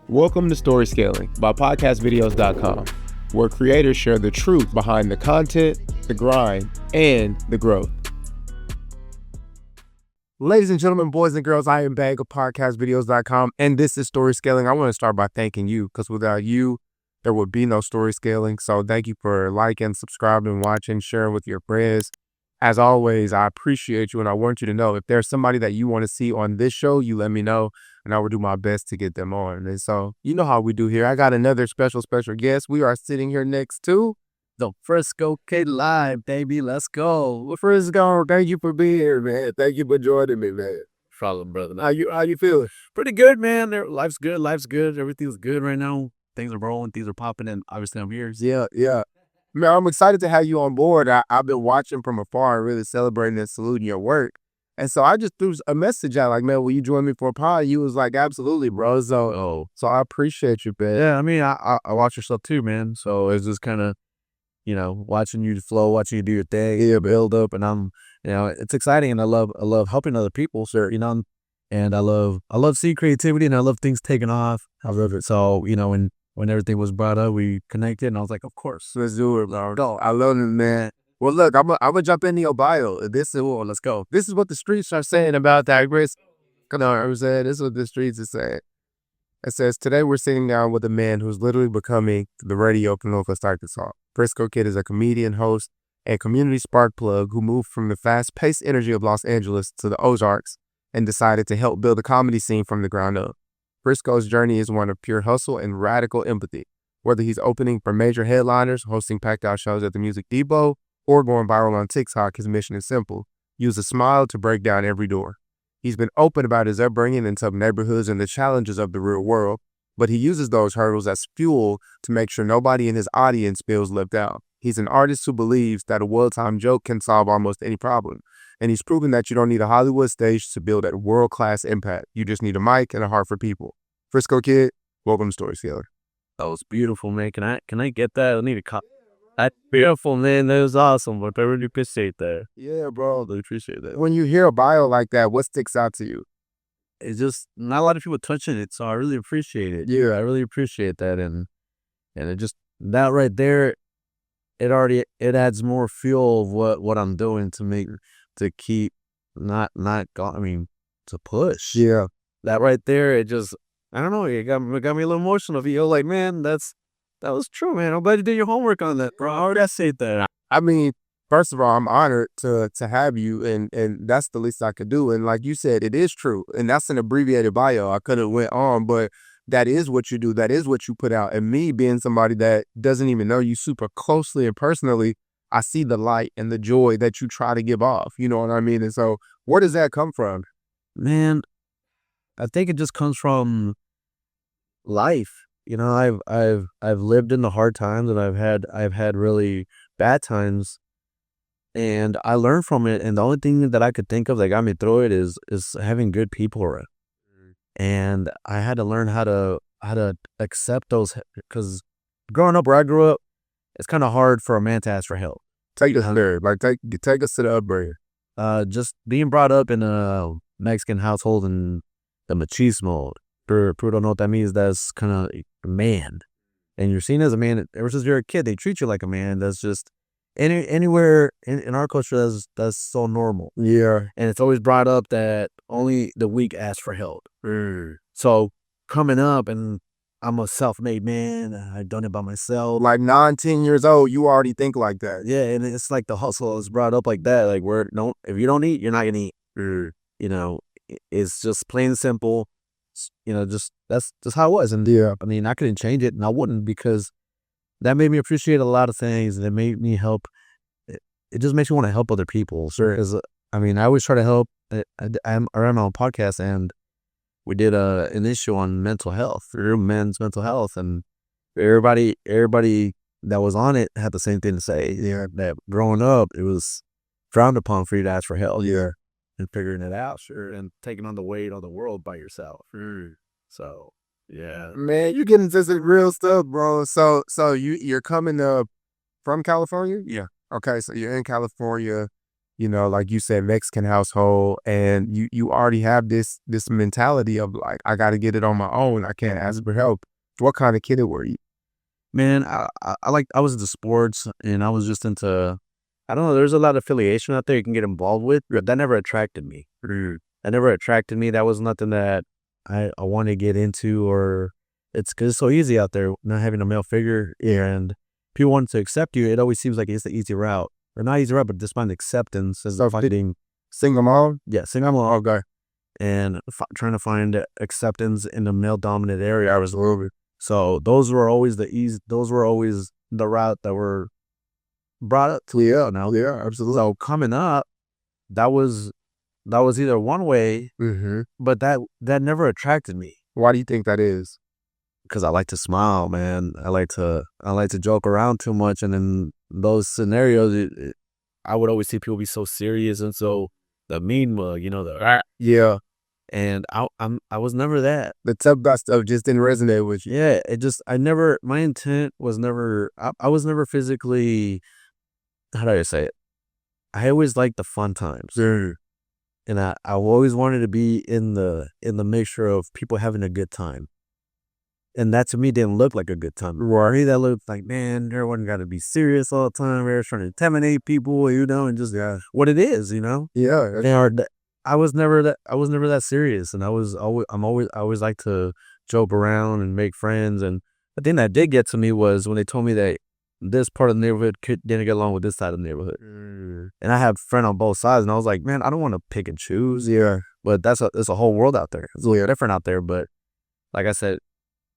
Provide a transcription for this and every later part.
Welcome to Story Scaling by podcastvideos.com, where creators share the truth behind the content, the grind, and the growth. Ladies and gentlemen, boys and girls, I am back of podcastvideos.com, and this is Story Scaling. I want to start by thanking you, because without you, there would be no Story Scaling. So thank you for liking, subscribing, watching, sharing with your friends. As always, I appreciate you, and I want you to know if there's somebody that you want to see on this show, you let me know, and I will do my best to get them on. And so, you know how we do here. I got another special guest. We are sitting here next to the Frisco Kid live, baby. Let's go. Frisco. Thank you for being here, man. Thank you for joining me, man. Problem, brother. How you feeling? Pretty good, man. Life's good. Life's good. Everything's good right now. Things are rolling. Things are popping, and obviously I'm here. Yeah. Man, I'm excited to have you on board. I've been watching from afar and really celebrating and saluting your work. And so I just threw a message out like, man, will you join me for a pod? You was like, absolutely, bro. So I appreciate you, man. Yeah, I mean, I watch your stuff too, man. So it's just kind of, watching you flow, watching you do your thing, build up, and I'm, it's exciting, and I love helping other people, sir. And I love seeing creativity, and I love things taking off. I love it. So when everything was brought up, we connected, and I was like, of course, let's do it, bro. No, I love it, man. Well, look, I'm gonna jump into your bio. Let's go. This is what the streets are saying about that, Chris. Come on, I'm saying this is what the streets are saying. It says, today we're sitting down with a man who's literally becoming the radio from Northwest Arkansas. Frisco Kid is a comedian, host, and community spark plug who moved from the fast-paced energy of Los Angeles to the Ozarks and decided to help build a comedy scene from the ground up. Frisco's journey is one of pure hustle and radical empathy. Whether he's opening for major headliners, hosting packed-out shows at the Music Depot, or going viral on TikTok, his mission is simple: use a smile to break down every door. He's been open about his upbringing in tough neighborhoods and the challenges of the real world, but he uses those hurdles as fuel to make sure nobody in his audience feels left out. He's an artist who believes that a well-timed joke can solve almost any problem, and he's proven that you don't need a Hollywood stage to build a world-class impact. You just need a mic and a heart for people. Frisco Kid, welcome to Story Scaling. That was beautiful, man. Can I get that? I need a copy. That's beautiful, man. That was awesome. But I really appreciate that. Yeah, bro. I really appreciate that. When you hear a bio like that, what sticks out to you? It's just not a lot of people touching it, so I really appreciate it. Yeah, I really appreciate that, and it just, that right there, it adds more fuel of what I'm doing to keep not going. I mean, to push. Yeah, that right there, it just, I don't know, it got me a little emotional. Yo, like, man, that was true, man. I'm glad you did your homework on that, bro. I already said that. I mean, first of all, I'm honored to have you, and that's the least I could do. And like you said, it is true, and that's an abbreviated bio. I could have went on, but that is what you do. That is what you put out. And me being somebody that doesn't even know you super closely and personally, I see the light and the joy that you try to give off. You know what I mean? And so, where does that come from? Man, I think it just comes from life. I've lived in the hard times, and I've had really bad times, and I learned from it. And the only thing that I could think of that got me through it is having good people around. And I had to learn how to accept those, because growing up where I grew up, it's kind of hard for a man to ask for help. Take us there, like take us to the upbringing. Just being brought up in a Mexican household and the machismo. For people don't know what that means, that's kind of a man. And you're seen as a man ever since you're a kid. They treat you like a man. That's just anywhere in our culture, that's so normal. Yeah. And it's always brought up that only the weak ask for help. So coming up, and I'm a self-made man, I've done it by myself. Like 9-10 years old, you already think like that. Yeah, and it's like the hustle is brought up like that. Like, if you don't eat, you're not gonna eat. It's just plain and simple. That's just how it was. And yeah, I mean, I couldn't change it, and I wouldn't, because that made me appreciate a lot of things, and it made me help. It just makes me want to help other people. Sure. Because I mean, I always try to help. I'm on my own podcast, and we did an issue on mental health, men's mental health, and everybody that was on it had the same thing to say. Yeah, that growing up, it was frowned upon for you to ask for help. Yeah. And figuring it out, sure, and taking on the weight of the world by yourself. So, yeah, man, you're getting into some real stuff, bro. So you're coming up from California? Yeah. Okay, so you're in California. you know, like you said, Mexican household, and you already have this mentality of like, I got to get it on my own. I can't ask for help. What kind of kid were you? Man, I was into sports and I was just into, I don't know, there's a lot of affiliation out there you can get involved with, but that never attracted me. That never attracted me. That was nothing that I wanted to get into, or it's because it's so easy out there not having a male figure and people want to accept you. It always seems like it's the easy route, or not easy route, but just find acceptance as So finding, single mom? yeah, single mom, okay, and trying to find acceptance in the male dominant area. I was so those were always the easy. Those were always the route that were brought up to you. Now, Yeah, absolutely. so coming up, that was either one way, Mm-hmm. but that never attracted me Why do you think that is? because I like to smile, man. I like to joke around too much, and in those scenarios, I would always see people be so serious and so the mean mug, you know, the "Ah," Yeah, and I was never that. the tough guy stuff just didn't resonate with you. Yeah, it just I never my intent was never I was never physically, how do I say it? I always liked the fun times. Mm. And I always wanted to be in the mixture of people having a good time. And that to me didn't look like a good time. Right? That looked like, man, everyone got to be serious all the time. Everyone's trying to intimidate people, you know, and just what it is, you know. Yeah, I was never that. I was never that serious, and I always like to joke around and make friends. And the thing that did get to me was when they told me that this part of the neighborhood didn't get along with this side of the neighborhood. And I have a friend on both sides, and I was like, man, I don't want to pick and choose. yeah. But there's a whole world out there. It's really different out there. But like I said,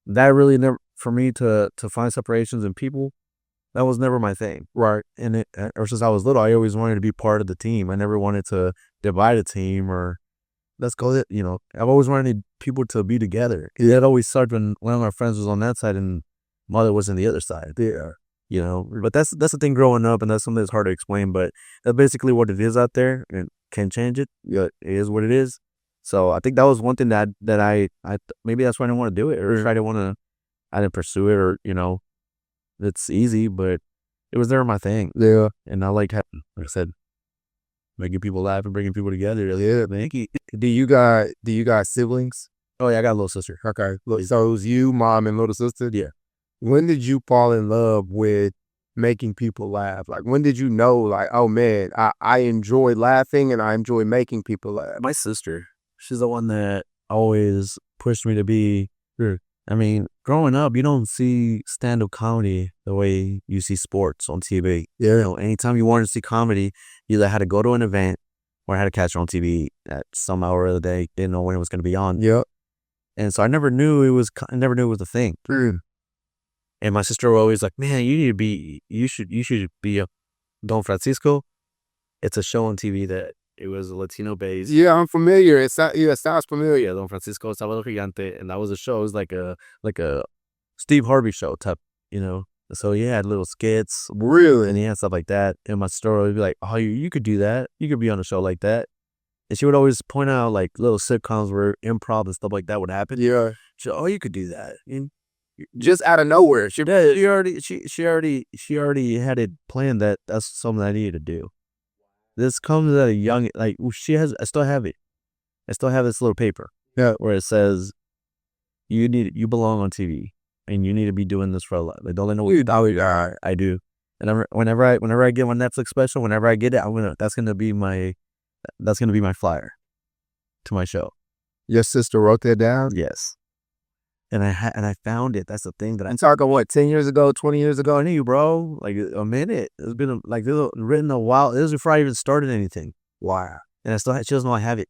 that really never, for me to find separations in people, that was never my thing. Right. And or since I was little, I always wanted to be part of the team. I never wanted to divide a team or let's go it. You know, I've always wanted people to be together. It always started when one of my friends was on that side and mother was on the other side. Yeah. You know, but that's the thing growing up, and that's something that's hard to explain. But that's basically what it is out there, and can't change it. Yeah, it is what it is. So I think that was one thing that maybe that's why I didn't want to do it, or I didn't pursue it, or you know, it's easy, but it was never my thing. Yeah. And I like having, like I said, making people laugh and bringing people together. Yeah. Thank you. Do you got siblings? Oh yeah, I got a little sister. Okay. Look, so it was you, mom, and little sister? Yeah. When did you fall in love with making people laugh? Like, when did you know, like, oh man, I enjoy laughing and I enjoy making people laugh? My sister, she's the one that always pushed me to be. I mean, growing up, you don't see stand-up comedy the way you see sports on TV. Yeah. You know, anytime you wanted to see comedy, you either had to go to an event or had to catch it on TV at some hour of the day. Didn't know when it was going to be on. Yep. And so I never knew it was a thing. And my sister was always like, man, you should be a Don Francisco. It's a show on TV that it was a Latino based. Yeah, I'm familiar. It sounds familiar. Yeah, Don Francisco Salvador Gigante, and that was a show. It was like a Steve Harvey show type, you know. So he had little skits, Really? and he had stuff like that. And my sister would be like, oh, you could do that. You could be on a show like that. And she would always point out like little sitcoms where improv and stuff like that would happen. Yeah. She, oh, you could do that. And Just out of nowhere. she already had it planned that that's something I needed to do. This comes at a young, like I still have it. I still have this little paper. Yeah. Where it says, you belong on TV and you need to be doing this for a lot. Like, don't let no one. I do. And whenever I get my Netflix special, whenever I get it, that's gonna be my flyer to my show. Your sister wrote that down? Yes. And I found it. That's the thing that I'm talking, what, 10 years ago, 20 years ago? I knew, bro. Like a minute. It's been like this was written a while. It was before I even started anything. Wow. And she doesn't know I have it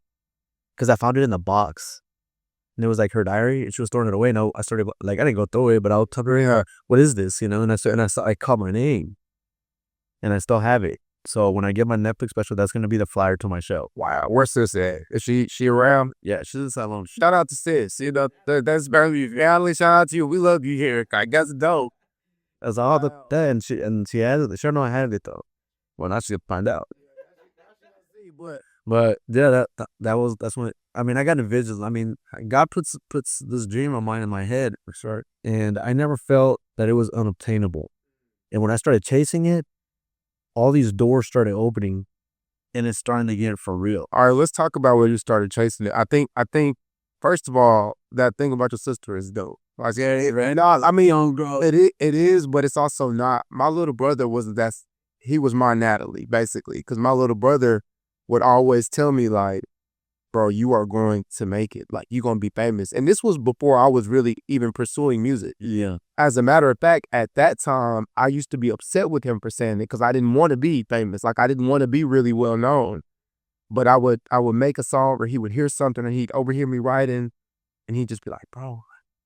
because I found it in the box. And it was like her diary, and she was throwing it away. And I started like I didn't go throw it, but I'll tell her, what is this? You know. And I caught my name, and I still have it. So when I get my Netflix special, that's gonna be the flyer to my show. Wow. Where's sis at? Is she around? Yeah, she's in Salon. Shout out to sis. You know, that's barely family. Shout out to you. We love you here. I guess dope. That's all the that, and she has it. She don't know I have it though. Well, now she'll find out. But yeah, that's when I mean I got visions. I mean, God puts this dream of mine in my head, and I never felt that it was unobtainable. And when I started chasing it, all these doors started opening and it's starting to get for real. All right, let's talk about where you started chasing it. I think first of all, that thing about your sister is dope. Like, yeah, man. No, I mean, Young girl. it is, but it's also not. My little brother wasn't that. He was my Natalie, basically, because my little brother would always tell me like, bro, you are going to make it. Like, you're going to be famous. And this was before I was really even pursuing music. Yeah. As a matter of fact, at that time, I used to be upset with him for saying it because I didn't want to be famous. Like, I didn't want to be really well known. But I would make a song or he would hear something and he'd overhear me writing and he'd just be like, bro,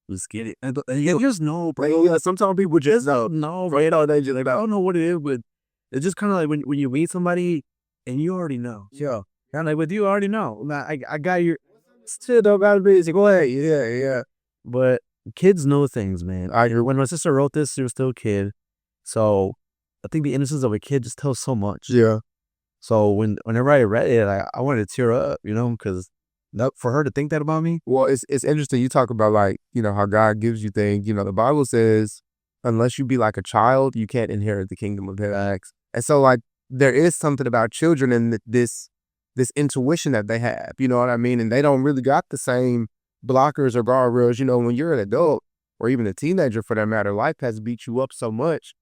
Let's get it. And you just know, bro. like, yeah, sometimes people just know. No, bro. You know, they just like, I don't know what it is, but it's just kind of like when you meet somebody and you already know. Yeah. Kind of like with you, already know. Now, I got your. Still don't gotta be easy. Go ahead. Yeah, yeah. But kids know things, man. When my sister wrote this, she was still a kid. So I think the innocence of a kid just tells so much. Yeah. So whenever I read it, I wanted to tear up, you know, because for her to think that about me. Well, it's interesting. You talk about like, you know, how God gives you things. You know, the Bible says, unless you be like a child, you can't inherit the kingdom of heaven. And so like, there is something about children and this intuition that they have, you know what I mean? And they don't really got the same blockers or guardrails. You know, when you're an adult or even a teenager for that matter, life has beat you up so much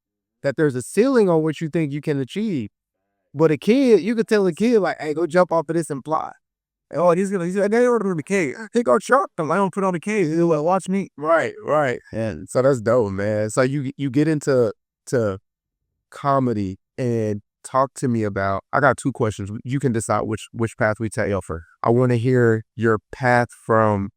that there's a ceiling on what you think you can achieve. But a kid, you could tell a kid like, hey, go jump off of this and fly. Oh, he's they ordered the cake. He go shark them. I don't put on the cake. He'll like, watch me. Right. And so that's dope, man. So you get into comedy and talk to me about, I got two questions. You can decide which path we take. I want to hear your path from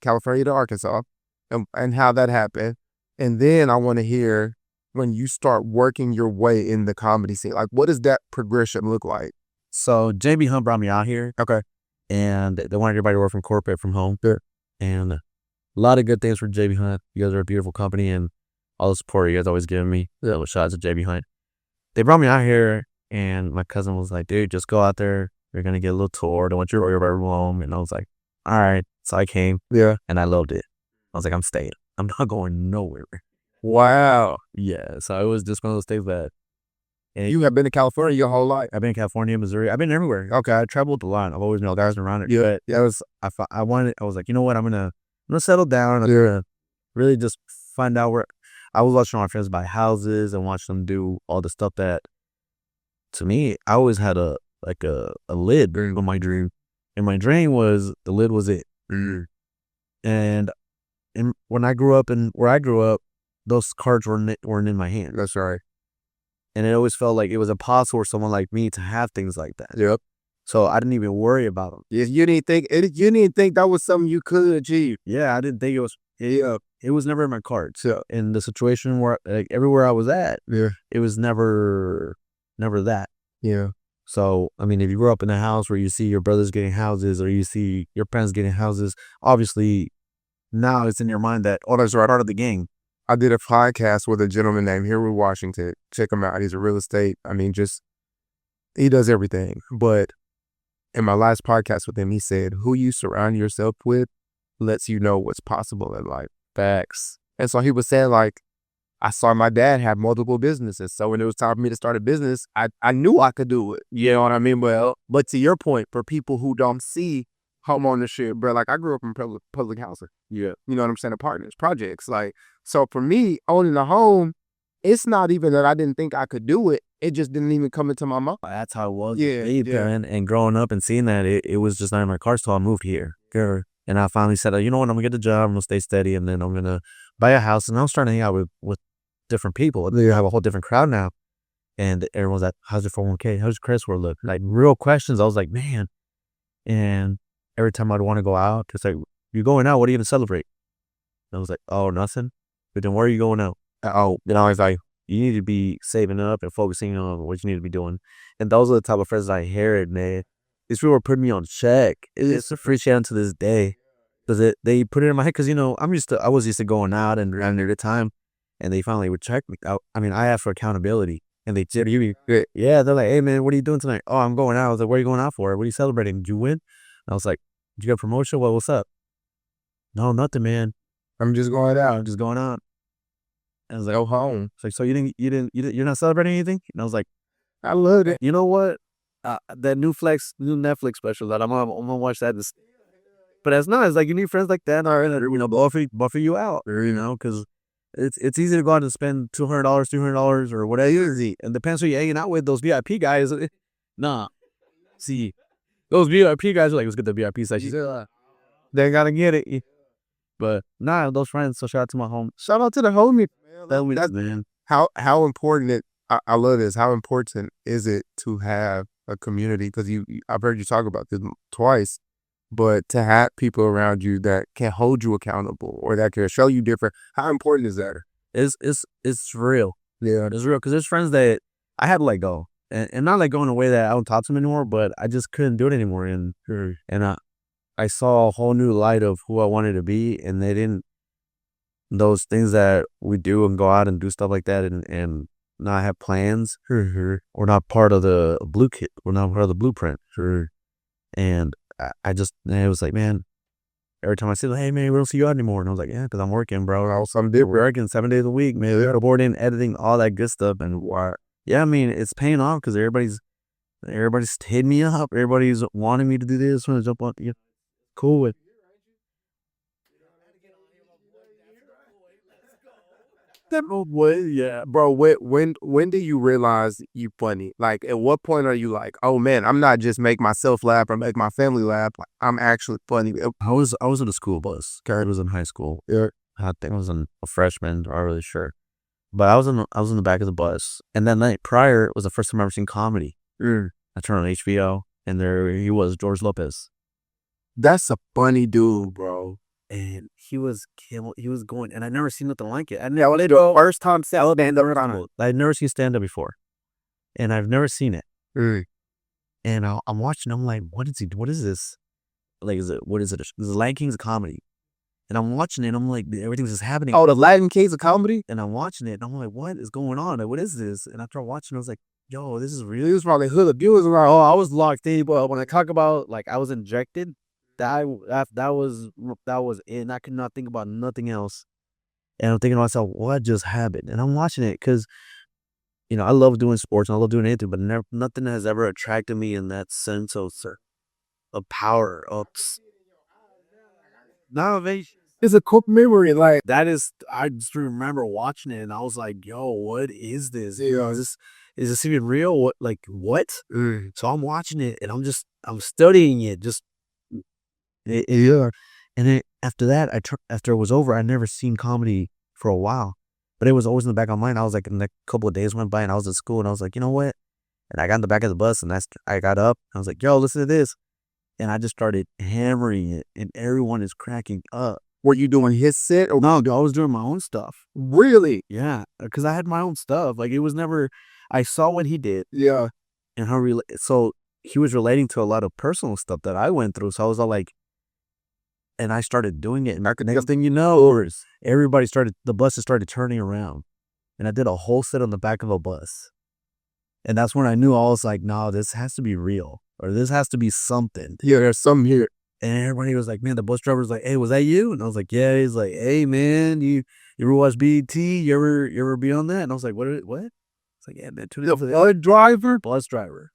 California to Arkansas and how that happened. And then I want to hear when you start working your way in the comedy scene. Like, what does that progression look like? So JB Hunt brought me out here. Okay. And they wanted everybody to work from corporate, from home. Sure. And a lot of good things for JB Hunt. You guys are a beautiful company and all the support you guys always giving me. Shout out to JB Hunt. They brought me out here and my cousin was like, dude, just go out there. You're going to get a little tour. Don't want you to worry about home. And I was like, all right. So I came. Yeah. And I loved it. I was like, I'm staying. I'm not going nowhere. Wow. Yeah. So it was just one of those things that. And you have been to California your whole life? I've been in California, Missouri. I've been everywhere. Okay. I traveled a lot. I've always known guys around it. Yeah. But I was like, you know what? I'm gonna settle down. I'm gonna really just find out where. I was watching my friends buy houses and watch them do all the stuff that, to me, I always had a lid on my dream. And my dream was, the lid was it. Mm-hmm. And when I grew up and where I grew up, those cards weren't in my hand. That's right. And it always felt like it was impossible for someone like me to have things like that. Yep. So I didn't even worry about them. You didn't think that was something you could achieve. Yeah, I didn't think it was. It was never in my cards. So in the situation where, like, everywhere I was at, it was never that. Yeah. So I mean, if you grew up in a house where you see your brothers getting houses or you see your parents getting houses, obviously now it's in your mind that, oh, that's part of the game. I did a podcast with a gentleman named Henry Washington. Check him out. He's a real estate. I mean, he does everything. But in my last podcast with him, he said, who you surround yourself with lets you know what's possible in life. Facts. And so he was saying, like, I saw my dad have multiple businesses. So when it was time for me to start a business, I knew I could do it. You know what I mean? But to your point, for people who don't see home ownership, bro, like, I grew up in public housing. Yeah. You know what I'm saying? Apartments, projects. Like, so for me, owning a home, it's not even that I didn't think I could do it. It just didn't even come into my mind. That's how it was. Yeah. And growing up and seeing that, it was just not in my cards till I moved here. And I finally said, you know what, I'm going to get the job, I'm going to stay steady, and then I'm going to buy a house. And I'm starting to hang out with different people. I have a whole different crowd now. And everyone's like, how's your 401k? How's your credit score look? Like, real questions. I was like, man. And every time I'd want to go out, it's like, you're going out, what are you going to celebrate? And I was like, oh, nothing. But then where are you going out? Oh, then I was like, you need to be saving up and focusing on what you need to be doing. And those are the type of friends I inherited, man. These people were putting me on check. It's appreciated to this day. Because they put it in my head, because, you know, I was used to going out and around there the time, and they finally would check me. I mean, I asked for accountability, and they did. Yeah, they're like, hey, man, what are you doing tonight? Oh, I'm going out. I was like, where are you going out for? What are you celebrating? Did you win? And I was like, did you get a promotion? Well, what's up? No, nothing, man. I'm just going out. I'm just going out. And I was like, Go home. It's like, so you're not celebrating anything? And I was like, I loved it. you know what? that new Netflix special that I'm gonna watch that. But that's not. It's like you need friends like that, or buffer you out, or because it's easy to go out and spend $200, $300, or whatever you eat. And depends who you're hanging out with. Those VIP guys, nah. See, those VIP guys are like, let's get the VIP sessions. They gotta get it. But nah, those friends. So shout out to my home. Shout out to the homie. That's man. How important I love this. How important is it to have a community? Because I've heard you talk about this twice, but to have people around you that can hold you accountable or that can show you different. How important is that? It's real. Yeah, It's real because there's friends that I had to let go, and not like go in a way that I don't talk to them anymore, but I just couldn't do it anymore, and I saw a whole new light of who I wanted to be, and they didn't. Those things that we do and go out and do stuff like that and not have plans. We're not part of the We're not part of the blueprint. And it was like, man, every time I said, hey, man, we don't see you out anymore. And I was like, yeah, because I'm working, bro. I'm working 7 days a week, man. We're board in, editing, all that good stuff. And yeah, I mean, it's paying off because everybody's hitting me up. Everybody's wanting me to do this. Want to jump on, cool with. Yeah, bro. When do you realize you funny? Like, at what point are you like, oh man, I'm not just make myself laugh or make my family laugh. Like, I'm actually funny. I was in a school bus. Karen was in high school. Yeah. I think I was a freshman. I'm not really sure, but I was in the back of the bus. And that night prior was the first time I ever seen comedy. I turned on HBO, and there he was, George Lopez. That's a funny dude, bro. And he was going, and I'd never seen nothing like it. First time stand up. I'd never seen stand up before, and I've never seen it. And I'm watching. I'm like, what is this? Like, what is it? This is Latin Kings of comedy, and I'm watching it. And I'm like, everything's just happening. Oh, the Latin Kings of comedy. And I'm watching it, and I'm like, what is going on? Like, what is this? And after watching, I was like, yo, this is real. He was probably hood abuse. Like, oh, I was locked in. But when I talk about like I was injected. That was it. I could not think about nothing else. And I'm thinking to myself, what just happened? And I'm watching it because, I love doing sports and I love doing anything, but nothing has ever attracted me in that sense of power. It's a quick memory. Like, I just remember watching it and I was like, yo, what is this? Yeah. Is this even real? What? So I'm watching it and I'm studying it. Yeah. And then after that, after it was over, I never seen comedy for a while, but it was always in the back of my mind. I was like, and a couple of days went by and I was at school and I was like, you know what? And I got in the back of the bus and I got up. I was like, yo, listen to this. And I just started hammering it and everyone is cracking up. Were you doing his set? Or no, dude, I was doing my own stuff. Really? Yeah. Because I had my own stuff. Like, it was never, I saw what he did. Yeah. And so he was relating to a lot of personal stuff that I went through. So I was all like, and I started doing it. And the next thing you know, the buses started turning around. And I did a whole set on the back of a bus. And that's when I knew, I was like, no, this has to be real. Or this has to be something. Yeah, there's something here. And everybody was like, man, the bus driver was like, hey, was that you? And I was like, yeah. He's like, hey, man, you ever watch BET? You ever be on that? And I was like, what? It's like, yeah, man. The bus driver? Bus driver.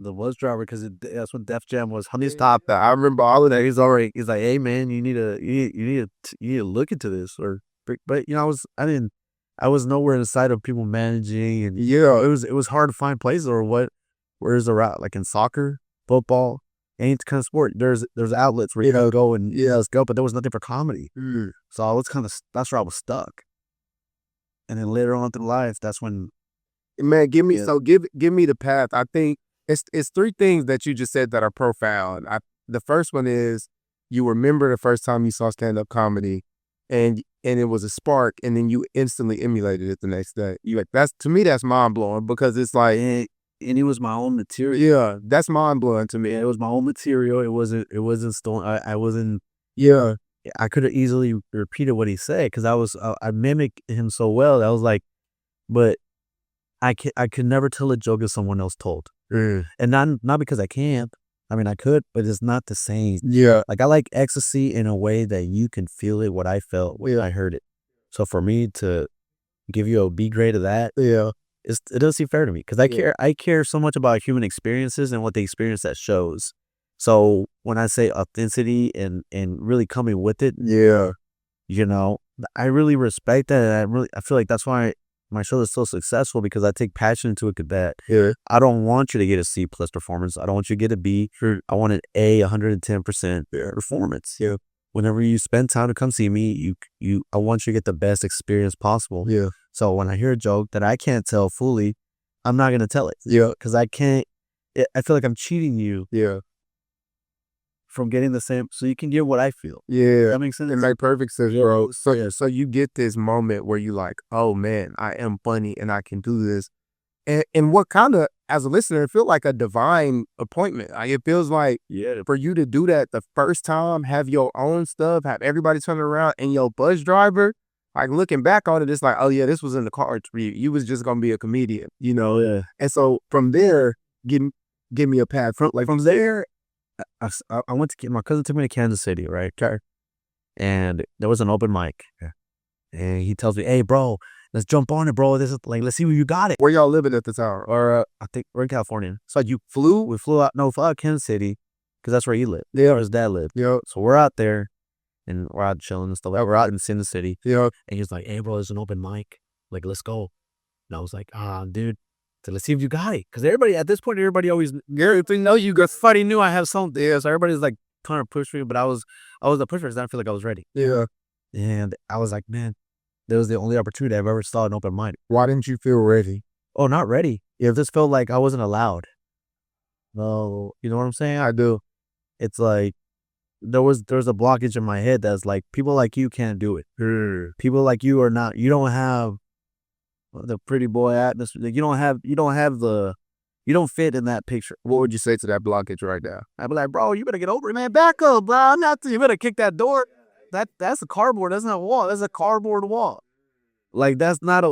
The bus driver, because that's when Def Jam was. Stop that. I remember all of that. He's like, hey man, you need to look into this. But I was nowhere in the sight of people managing, and yeah, it was hard to find places where's the route, like in soccer, football, any kind of sport. There's outlets where you can go and let's go, but there was nothing for comedy. So I was that's where I was stuck. And then later on through life, that's when, man, give me the path. I think it's three things that you just said that are profound. The first one is you remember the first time you saw stand-up comedy and it was a spark, and then you instantly emulated it the next day. To me, that's mind-blowing, because it's like, and it was my own material. Yeah, that's mind-blowing to me. It was my own material. It wasn't stolen. I wasn't. Yeah. I could have easily repeated what he said because I mimicked him so well. I was like, but I could never tell a joke that someone else told. And not because I can't. I mean, I could, but it's not the same. Yeah. Like, I like ecstasy in a way that you can feel it, what I felt when I heard it. So for me to give you a B grade of that, it doesn't seem fair to me because I care so much about human experiences and what the experience that shows. So when I say authenticity and really coming with it, Yeah. you know, I really respect that. And I feel like that's why my show is so successful because I take passion into it. That Yeah. I don't want you to get a C plus performance. I don't want you to get a B. I want an A, 110% performance. Yeah. Whenever you spend time to come see me, I want you to get the best experience possible. Yeah. So when I hear a joke that I can't tell fully, I'm not gonna tell it. Yeah. Because I can't. I feel like I'm cheating you. Yeah. From getting the same, so you can get what I feel. Yeah. That makes sense. It makes perfect sense, bro. So you get this moment where you like, oh man, I am funny and I can do this. And what kind of, as a listener, it feels like a divine appointment. Like it feels like for you to do that the first time, have your own stuff, have everybody turn around, and your bus driver, like looking back on it, it's like, oh yeah, this was in the cards for you. You was just gonna be a comedian, you know? Yeah. And so from there, give me a path. From there, I went to get my cousin took me to Kansas City, right? And there was an open mic, and he tells me, "Hey, bro, let's jump on it, bro. This is like, let's see where you got it." where y'all living at the time? Or I think we're in California. So you flew? We flew out to Kansas City because that's where he lived. Yeah. Where his dad lived. Yeah. So we're out there, and we're out chilling and stuff. We're out in the city. Yeah. And he's like, "Hey, bro, there's an open mic. Like, let's go." And I was like, dude. So let's see if you got it. Because at this point, everybody always, everybody know you got funny, knew I have something. Yeah, so everybody's like trying to push me, but I was the pusher because I didn't feel like I was ready. Yeah. And I was like, man, that was the only opportunity I've ever saw an open mic. Why didn't you feel ready? Oh, not ready. It just felt like I wasn't allowed. No, you know what I'm saying? I do. It's like there's a blockage in my head that's like people like you can't do it. People like you are not. You don't have the pretty boy atmosphere. Like, you don't fit in that picture. What would you say to that blockage right now? I'd be like, bro, you better get over it, man. Back up, bro. You better kick that door. That's a cardboard. That's not a wall. That's a cardboard wall. Like that's not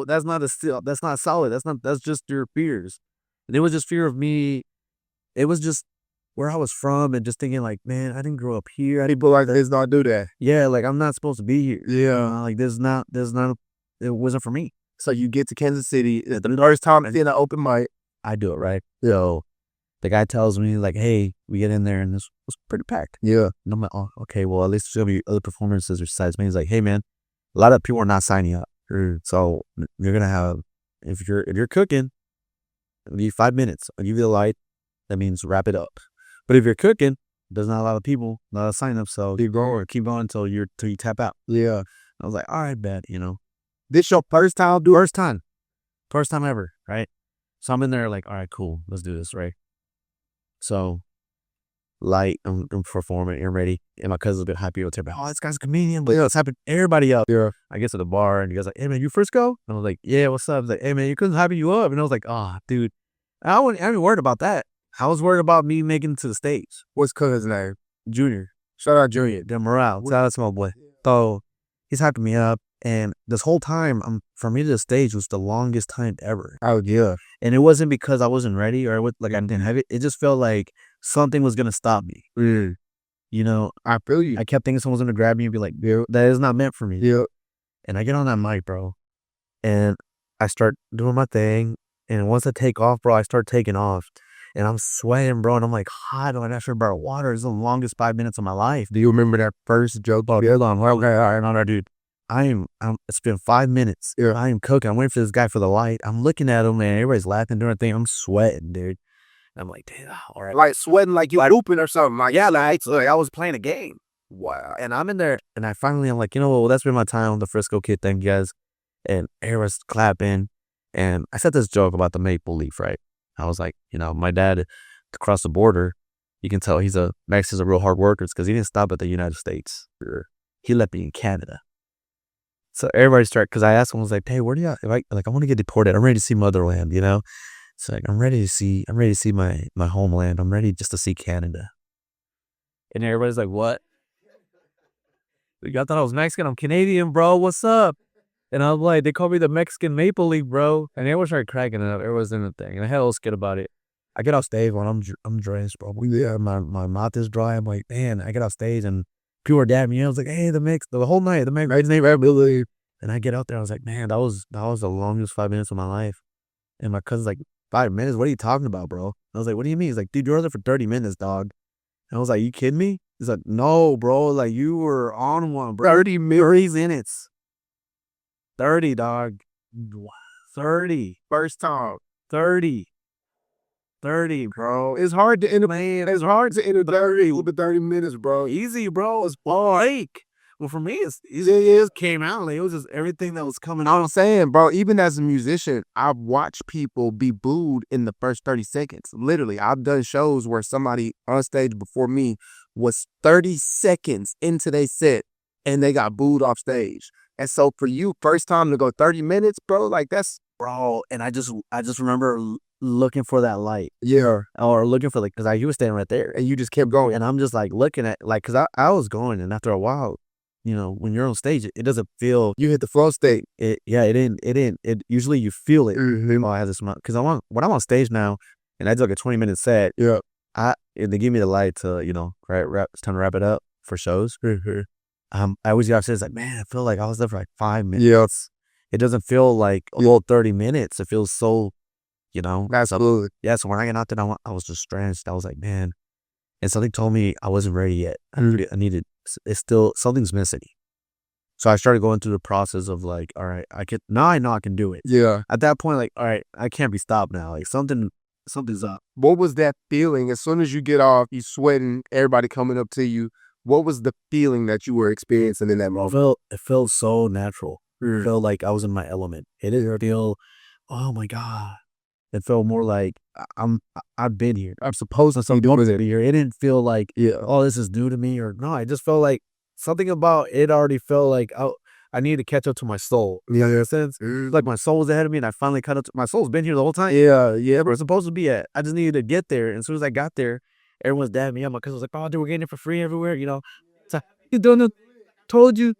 steel. That's not solid. That's just your fears. And it was just fear of me. It was just where I was from and just thinking like, man, I didn't grow up here. People like this don't do that. Yeah, like I'm not supposed to be here. Yeah. Like it wasn't for me. So you get to Kansas City, the first time in an open mic. I do it, right? So the guy tells me like, hey, we get in there and this was pretty packed. Yeah. And I'm like, oh, okay, well, at least there'll be other performances besides me. He's like, hey man, a lot of people are not signing up. So you're gonna have, if you're cooking, I'll give you 5 minutes. I'll give you the light. That means wrap it up. But if you're cooking, there's not a lot of people, not a lot of sign up. So keep going until you tap out. Yeah. I was like, all right, bet, This your first time? First time ever, right? So I'm in there like, all right, cool, let's do this, right? So, light, I'm performing, I'm ready, and my cousin's a bit happy with everybody. Oh, this guy's a comedian, but it's happened. Everybody up. Yeah. I get to the bar, and you guys like, hey man, you Frisco? And I was like, yeah, what's up? He's like, hey man, your cousin's hyping you up, and I was like, oh, dude, I wasn't worried about that. I was worried about me making it to the stage. What's cousin's name? Junior. Shout out Junior. The morale. Shout out to my boy. So he's hyping me up. And this whole time, for me to the stage was the longest time ever. Oh, yeah. And it wasn't because I wasn't ready or I didn't have it. It just felt like something was going to stop me. I feel you. I kept thinking someone was going to grab me and be like, that is not meant for me. Yeah. And I get on that mic, bro. And I start doing my thing. And once I take off, bro, I start taking off. And I'm sweating, bro. And I'm like hot. And I should borrow water. It's the longest 5 minutes of my life. Do you remember that first joke? Oh, yeah, long. Okay, all right, dude. It's been 5 minutes. Yeah. I am cooking. I'm waiting for this guy for the light. I'm looking at him, and everybody's laughing, doing their thing. I'm sweating, dude. I'm like, damn, all right. Like sweating like you hooping or something. Like, yeah, like I was playing a game. Wow. And I'm in there, and I'm like, well, that's been my time on the Frisco Kid thing, guys. And everyone's clapping. And I said this joke about the maple leaf, right? I was like, my dad across the border, you can tell Max is a real hard worker because he didn't stop at the United States. He left me in Canada. So everybody started, because I asked him, I was like, hey, where do you, I want to get deported. I'm ready to see motherland, It's like, I'm ready to see my homeland. I'm ready just to see Canada. And everybody's like, what? Y'all thought I was Mexican? I'm Canadian, bro. What's up? And I'm like, they call me the Mexican Maple Leaf, bro. And everyone started cracking it up. Everyone's in the thing. And I had a little skit about it. I get off stage when I'm drenched, bro. Yeah, my mouth is dry. I'm like, man, I get off stage and people are dabbing me. I was like, hey, the whole night, the Mexican Maple Leaf. And I get out there, I was like, man, that was the longest 5 minutes of my life. And my cousin's like, 5 minutes? What are you talking about, bro? I was like, what do you mean? He's like, dude, you were there for 30 minutes, dog. And I was like, you kidding me? He's like, no, bro. Like, you were on one, bro. 30 minutes. 30, dog. 30. First time. 30. 30, bro. It's hard to enter, Man, it's hard to enter 30 with 30 minutes, bro. easy, bro. It's like, well, for me, it came out. Like, it was just everything that was coming out. I'm saying, bro, even as a musician, I've watched people be booed in the first 30 seconds. Literally, I've done shows where somebody on stage before me was 30 seconds into their set and they got booed off stage. And so for you, first time to go 30 minutes, bro, like that's, Bro, and I just remember looking for that light, yeah. or looking for, like, because you was standing right there, And you just kept going. and I'm just like looking at, like, because I was going, and after a while, when you're on stage, it doesn't feel You hit the flow state. it. Yeah, it usually you feel it. Mhm. Oh, I have this because when I'm on stage now, and I do like a 20-minute set. Yeah. They give me the light to it's time to wrap it up for shows. I always get upstairs like, man, I feel like I was there for like 5 minutes. Yeah. It doesn't feel like a little 30 minutes. It feels so, Absolutely. yeah. So when I got out there, I was just drenched. I was like, man, and something told me I wasn't ready yet. I needed, it's still, something's missing. So I started going through the process of like, all right, now I know I can do it. Yeah. At that point, like, all right, I can't be stopped now. Like something's up. What was that feeling? As soon as you get off, you sweating, everybody coming up to you. What was the feeling that you were experiencing in that moment? It felt so natural. It felt like I was in my element. It didn't feel, oh my God. It felt more like I've been here. I'm supposed to be here. It didn't feel like, oh, this is new to me, or no. I just felt like something about it already felt like I needed to catch up to my soul. You know what I'm saying? Like my soul was ahead of me, and I finally caught up to my soul's been here the whole time. Yeah. Where it's supposed to be at. I just needed to get there. And as soon as I got there, everyone's dabbing me up. My cousin was like, oh, dude, we're getting it for free everywhere. So you don't know, told you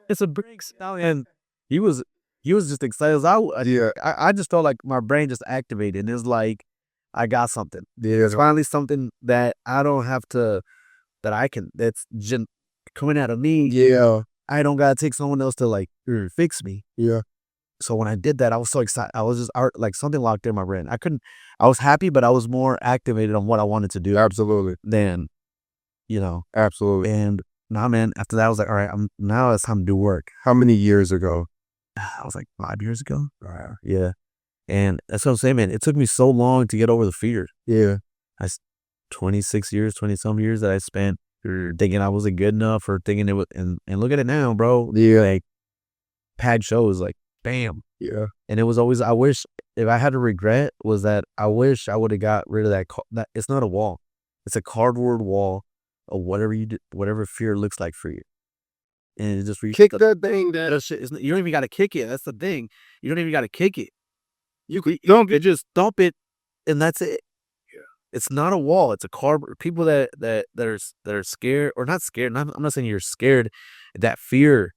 it's a breaks. And he was just excited. I just felt like my brain just activated. It's like I got something. Yeah. It's finally something that I don't have to, that's coming out of me. Yeah. I don't gotta take someone else to like fix me. Yeah. So when I did that, I was so excited. I was just like something locked in my brain. I was happy, but I was more activated on what I wanted to do. Absolutely. Than, Absolutely. And nah, man, after that, I was like, all right, now it's time to do work. How many years ago? I was like 5 years ago. Yeah. And that's what I'm saying, man. It took me so long to get over the fear. Yeah. 26 years, 20 some years that I spent thinking I wasn't good enough, or thinking it was, and look at it now, bro. Yeah. Like pad shows, like bam. Yeah. And it was always, I wish, if I had a regret, was that I wish I would have got rid of that. It's not a wall. It's a cardboard wall of whatever fear looks like for you. And it just Kick that thing. that shit. You don't even got to kick it. That's the thing. You don't even got to kick it. You just dump it, and that's it. Yeah. It's not a wall. It's a cardboard. People that are scared, or not scared. I'm not saying you're scared. That fear.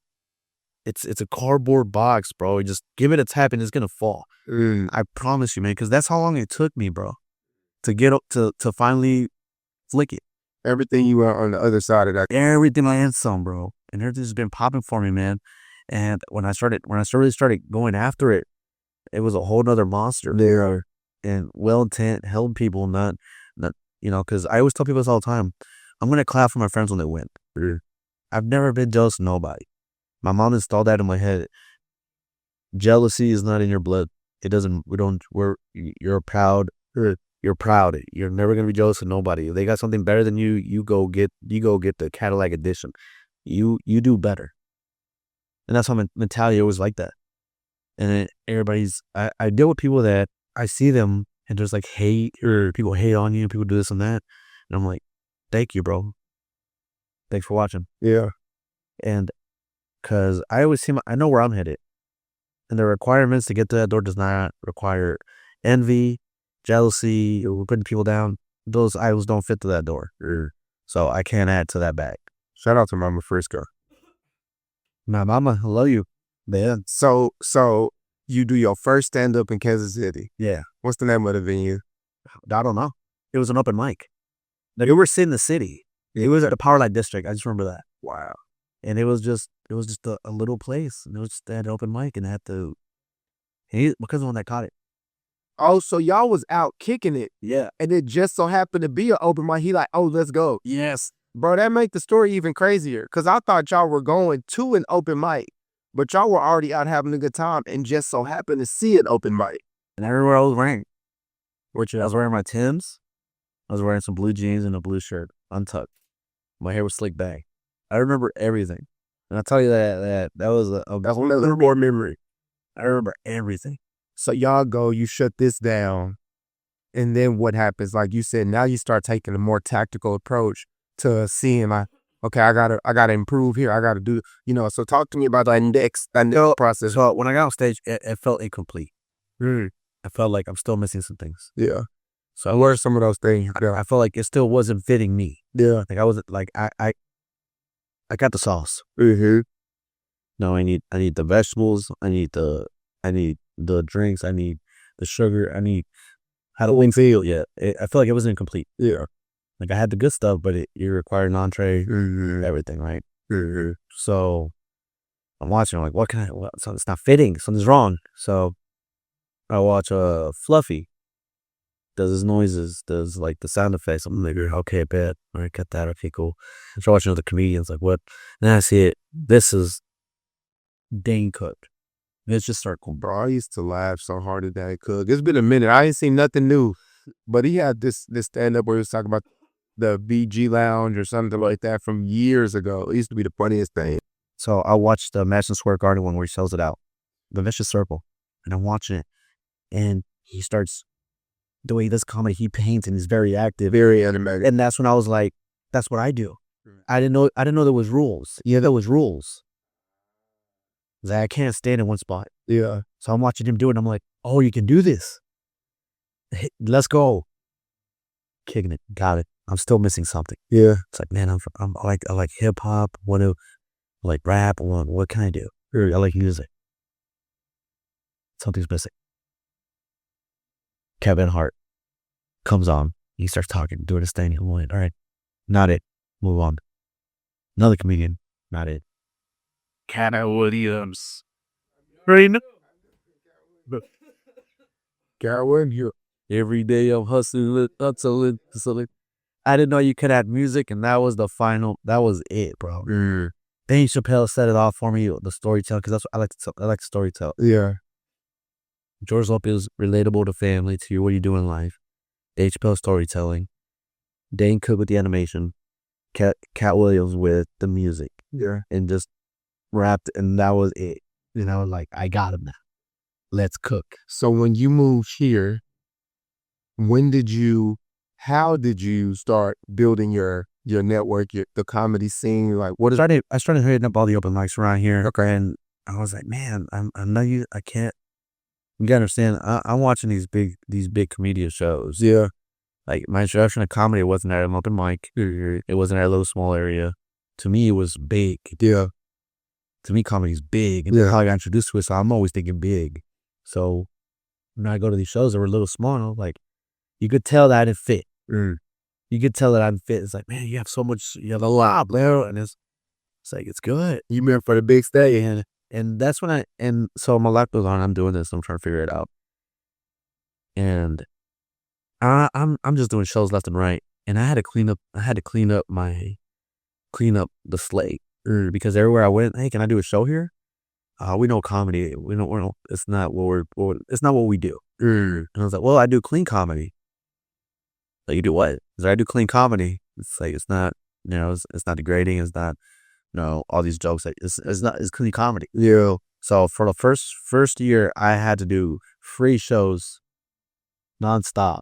It's a cardboard box, bro. You just give it a tap and it's gonna fall. I promise you, man. Because that's how long it took me, bro, to get up to finally flick it. Everything you were on the other side of that. Everything I had some, bro, and everything's been popping for me, man. And when I really started going after it, it was a whole nother monster. Yeah. And well intent, helping people, not because I always tell people this all the time. I'm gonna clap for my friends when they win. I've never been jealous of nobody. My mom installed that in my head. Jealousy is not in your blood. It doesn't. You're proud. You're proud. You're never gonna be jealous of nobody. If they got something better than you, you go get the Cadillac edition. You do better. And that's my mentality always like that. And I deal with people that I see them and there's like hate, or people hate on you, people do this and that. And I'm like, thank you, bro. Thanks for watching. Yeah. And because I always I know where I'm headed. And the requirements to get to that door does not require envy, jealousy, or putting people down. Those items don't fit to that door. So I can't add to that bag. Shout out to Mama Frisco. My mama, I love you. Man. So you do your first stand up in Kansas City. Yeah. What's the name of the venue? I don't know. It was an open mic. Like, we were sitting in the city. It was at the Power Light District. I just remember that. Wow. And it was just a little place. And it was just an open mic, and I had to, because of the one that caught it. Oh, so y'all was out kicking it. Yeah. And it just so happened to be an open mic. He like, oh, let's go. Yes. Bro, that make the story even crazier. Cause I thought y'all were going to an open mic, but y'all were already out having a good time and just so happened to see an open mic. And everywhere I was wearing, I was wearing my Timbs. I was wearing some blue jeans and a blue shirt, untucked. My hair was slicked back. I remember everything. And I tell you that was That's another more memory. I remember everything. So y'all go, you shut this down, and then what happens? Like you said, now you start taking a more tactical approach to seeing like, okay, I gotta improve here. I gotta do, so talk to me about that next process. So when I got on stage, it felt incomplete. Mm. I felt like I'm still missing some things. Yeah. So what are some of those things? I felt like it still wasn't fitting me. Yeah. Like I wasn't like I got the sauce. Mm-hmm. No, I need the vegetables. I need the drinks. I need the sugar. I need how the wings feel. Yeah. I feel like it wasn't complete. Yeah. Like I had the good stuff, but it required an entree, everything, right? Mm-hmm. So I'm watching. I'm like, what can I? What, so it's not fitting. Something's wrong. So I watch Fluffy. Does his noises, does like the sound effects. I'm like, okay, bad. All right, got that. Okay, cool. I start watching other comedians, like what? And then I see it. This is Dane Cook. Let's just start going. Bro, I used to laugh so hard at that Cook. It's been a minute. I ain't seen nothing new. But he had this stand-up where he was talking about the BG Lounge or something like that from years ago. It used to be the funniest thing. So I watched the Madison Square Garden one where he sells it out. The Vicious Circle. And I'm watching it. And he starts, the way he does comedy, he paints and he's very active. Very animated. And that's when I was like, that's what I do. I didn't know there was rules. Yeah, there was rules. Like, I can't stand in one spot. Yeah. So I'm watching him do it and I'm like, oh, you can do this. Let's go. Kicking it. Got it. I'm still missing something. Yeah. It's like, man, I like hip hop. I like rap. What can I do? I like music. Something's missing. Kevin Hart comes on. He starts talking, doing his thing. I'm like, all right, not it. Move on. Another comedian. Not it. Canna Williams. Right? Garwin, you Every day I'm hustling. I didn't know you could add music, and that was the final. That was it, bro. Dave Chappelle set it off for me, the storytelling, because that's what I like to storytell. Yeah. George Lopez relatable to family, to what you do in life. Dave Chappelle storytelling. Dane Cook with the animation. Cat Williams with the music. Yeah. And just rapped, and that was it. And I was like, I got him now. Let's cook. So when you moved here, how did you start building your network, the comedy scene? Like, what is? I started hitting up all the open mics around here. Okay. And I was like, man, I know you. I can't. You gotta understand. I'm watching these big comedian shows. Yeah. Like my introduction to comedy wasn't at an open mic. It wasn't at a little small area. To me, it was big. Yeah. To me, comedy's big, and that's how I got introduced to it. So I'm always thinking big. So when I go to these shows that were a little small, like you could tell that I didn't fit. You could tell that I didn't fit. It's like, man, you have so much, you have a lot, Blair, and it's like it's good. You meant for the big stage, and that's when so my life goes on. I'm doing this. I'm trying to figure it out, and I'm just doing shows left and right, and I had to clean up the slate because everywhere I went, hey, can I do a show here? We know comedy. We don't. It's not what we do. And I was like, well, I do clean comedy. Like, you do what? I do clean comedy. It's like it's not degrading. It's not all these jokes. Like, it's clean comedy. Yeah. So for the first year, I had to do free shows, nonstop,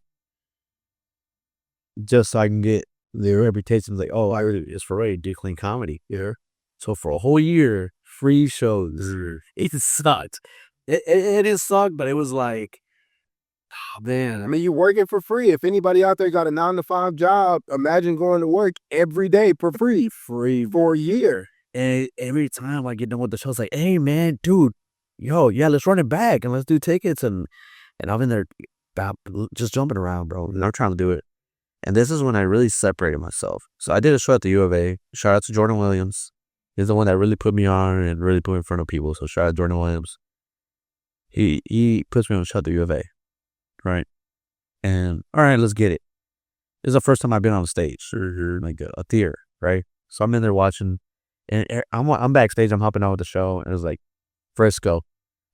just so I can get their reputation. Like, oh, it's for Ray, do clean comedy. Yeah. So for a whole year, free shows. It sucked. It didn't suck, but it was like, oh man. I mean, you're working for free. If anybody out there got a 9-to-5 job, imagine going to work every day for free for a year. And every time I get done with the show, it's like, hey man, dude, yeah, let's run it back and let's do tickets. And I'm in there just jumping around, bro. And I'm trying to do it. And this is when I really separated myself. So I did a show at the U of A. Shout out to Jordan Williams. He's the one that really put me on and really put me in front of people. So shout out to Jordan Williams. He puts me on a show at the U of A. right? And all right, let's get it. This is the first time I've been on stage, like a theater, right? So I'm in there watching, and I'm backstage. I'm helping out with the show, and it's like, Frisco,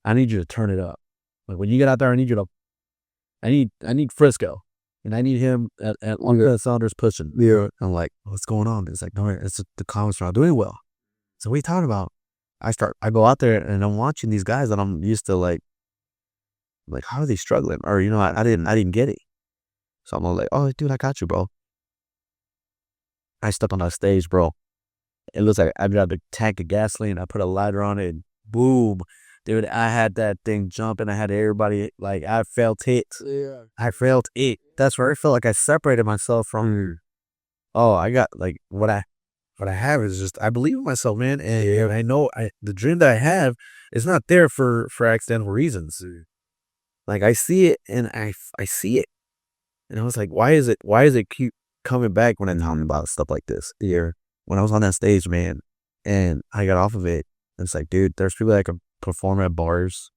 I need you to turn it up. Like when you get out there, I need Frisco, and I need him at one of the Saunders pushing. Yeah. I'm like, what's going on? It's like, no, it's the comments are not doing well. So what are you talking about? I go out there and I'm watching these guys that I'm used to like how are they struggling? Or I didn't get it. So I'm like, oh dude, I got you, bro. I stepped on that stage, bro. It looks like I grabbed a tank of gasoline. I put a lighter on it. And boom, dude. I had that thing jumping. I had everybody like I felt it. Yeah. I felt it. That's where I felt like I separated myself from. Oh, I got like what I have is just I believe in myself, man, and I know the dream that I have is not there for accidental reasons. Like I see it and I see it, and I was like, why is it keep coming back when I'm talking about stuff like this? Here, when I was on that stage, man, and I got off of it, and it's like, dude, there's people that can perform at bars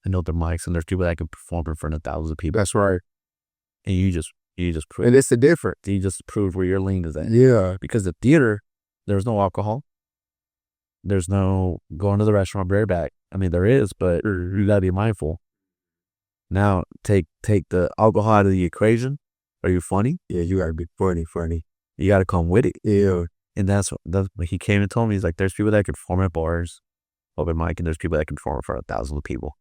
and know their mics, and there's people that can perform in front of thousands of people. That's right. And you just prove, And it's the difference. you just prove where your lane is at. Yeah. Because the theater, there's no alcohol. There's no going to the restaurant bareback. I mean, there is, but you gotta be mindful. Now, take the alcohol out of the equation. Are you funny? Yeah, you gotta be funny. You gotta come with it. Yeah. And that's what he came and told me. He's like, there's people that can perform at bars, open mic, and there's people that can perform in front of thousands of people.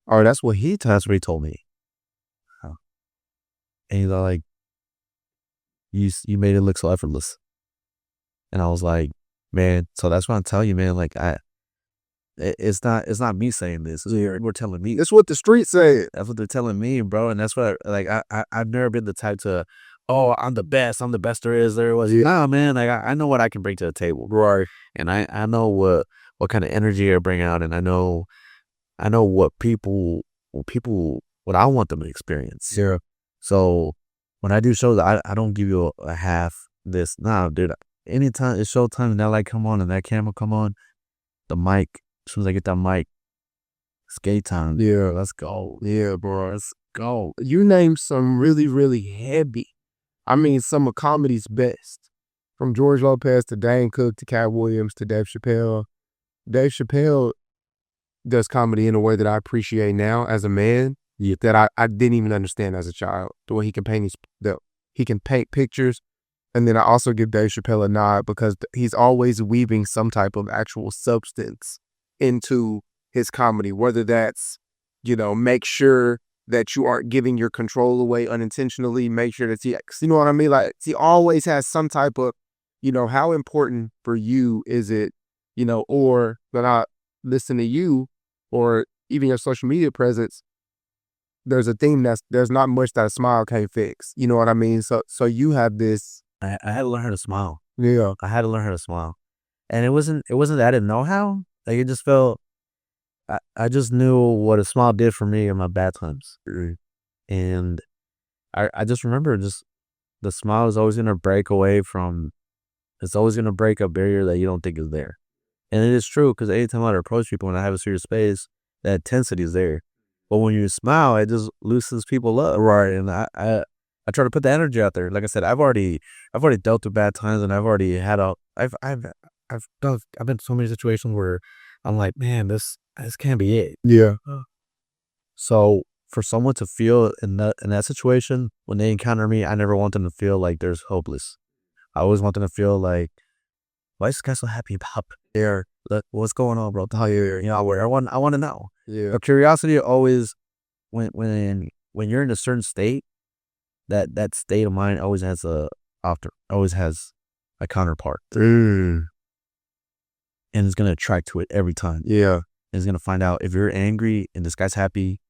Oh, that's what he That's what he told me. And he's like, you made it look so effortless. And I was like, man, so that's what I'm telling you, man. Like it's not me saying this. We're telling me. That's what the streets say. That's what they're telling me, bro. And that's what I've never been the type to, oh, I'm the best there is, there was. Yeah. Nah, man. Like I know what I can bring to the table. Right. And I know what kind of energy I bring out, and I know what what I want them to experience. Yeah. So when I do shows, I don't give you a half this. Nah, dude. Anytime it's showtime and that light come on and that camera come on, the mic, as soon as I get that mic, skate time. Yeah. Let's go. Yeah, bro. Let's go. You named some really, really heavy. I mean, some of comedy's best. From George Lopez to Dane Cook to Cat Williams to Dave Chappelle. Dave Chappelle does comedy in a way that I appreciate now as a man. Yeah. That I didn't even understand as a child. The way he can paint pictures. And then I also give Dave Chappelle a nod because he's always weaving some type of actual substance into his comedy, whether that's, make sure that you aren't giving your control away unintentionally, make sure that you know what I mean? Like, he always has some type of, how important for you is it, or when I listen to you or even your social media presence, there's a theme there's not much that a smile can't fix. You know what I mean? So you have this. I had to learn how to smile. Yeah. I had to learn how to smile. And it wasn't that I didn't know how. Like it just felt, I just knew what a smile did for me in my bad times. And I just remember the smile is always going to break away from, it's always going to break a barrier that you don't think is there. And it is true because anytime I approach people and I have a serious space, that intensity is there. But when you smile, it just loosens people up. Right. And I try to put the energy out there. Like I said, I've already dealt with bad times, and I've already had I've been in so many situations where I'm like, man, this can't be it. Yeah. So for someone to feel in that situation when they encounter me, I never want them to feel like there's hopeless. I always want them to feel like, why is this guy so happy about there? What's going on, bro? Tell you, where I want to know. Yeah. But curiosity always, when you're in a certain state, that state of mind always has a counterpart. And it's gonna attract to it every time. Yeah. And it's gonna find out if you're angry and this guy's happy,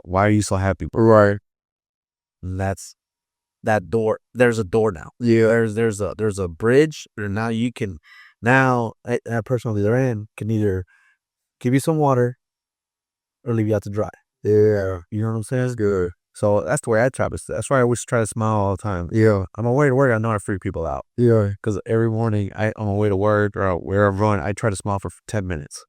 why are you so happy? Right. And that's that door. There's a door now. Yeah. There's a bridge, and now you can, that person on the other end can either give you some water or leave you out to dry. Yeah. You know what I'm saying? That's good. So that's the way I try. That's why I always try to smile all the time. Yeah. On my way to work, I know I freak people out. Yeah. Because every morning, on my way to work or where I'm going, I try to smile for 10 minutes.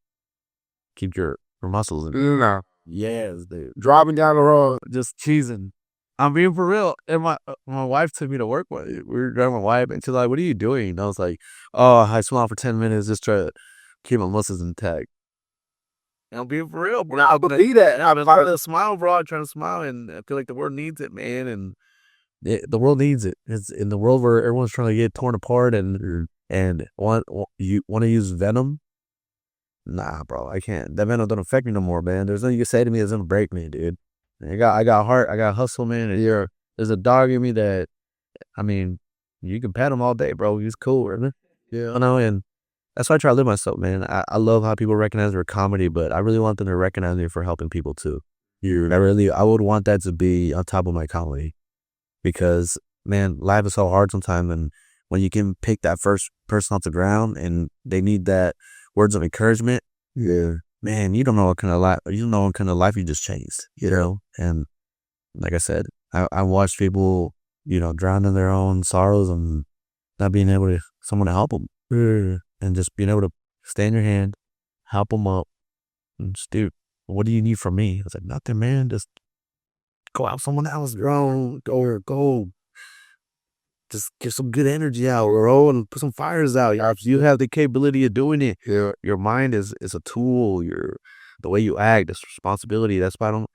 Keep your muscles in. No. Yes, dude. Driving down the road. Just cheesing. I'm being for real. And my wife took me to work one. We were driving my wife, and she's like, "What are you doing?" And I was like, "Oh, I smile for 10 minutes, just try to keep my muscles intact." And I'm being for real, bro. I'm gonna eat that. I'm trying to smile, bro. I'm trying to smile, and I feel like the world needs it, man. And the world needs it. It's in the world where everyone's trying to get torn apart and you want to use venom. Nah, bro, I can't. That venom don't affect me no more, man. There's nothing you can say to me that's gonna break me, dude. I got heart, I got hustle, man. And there's a dog in me that, I mean, you can pat him all day, bro. He's cool, isn't it? Yeah, I know, and that's why I try to live myself, man. I love how people recognize their comedy, but I really want them to recognize me for helping people too. I would want that to be on top of my comedy, because man, life is so hard sometimes, and when you can pick that first person off the ground and they need that words of encouragement, Yeah. man, you don't know what kind of life you just changed, you know? And like I said, I watched people, drown in their own sorrows and not being able to, someone to help them. And just being able to stand your hand, help them up, and just, dude, what do you need from me? I was like, nothing, man. Just go out someone else, bro. Go. Just get some good energy out, bro, and put some fires out. You have the capability of doing it. Your mind is a tool. The way you act, it's responsibility. That's why I don't.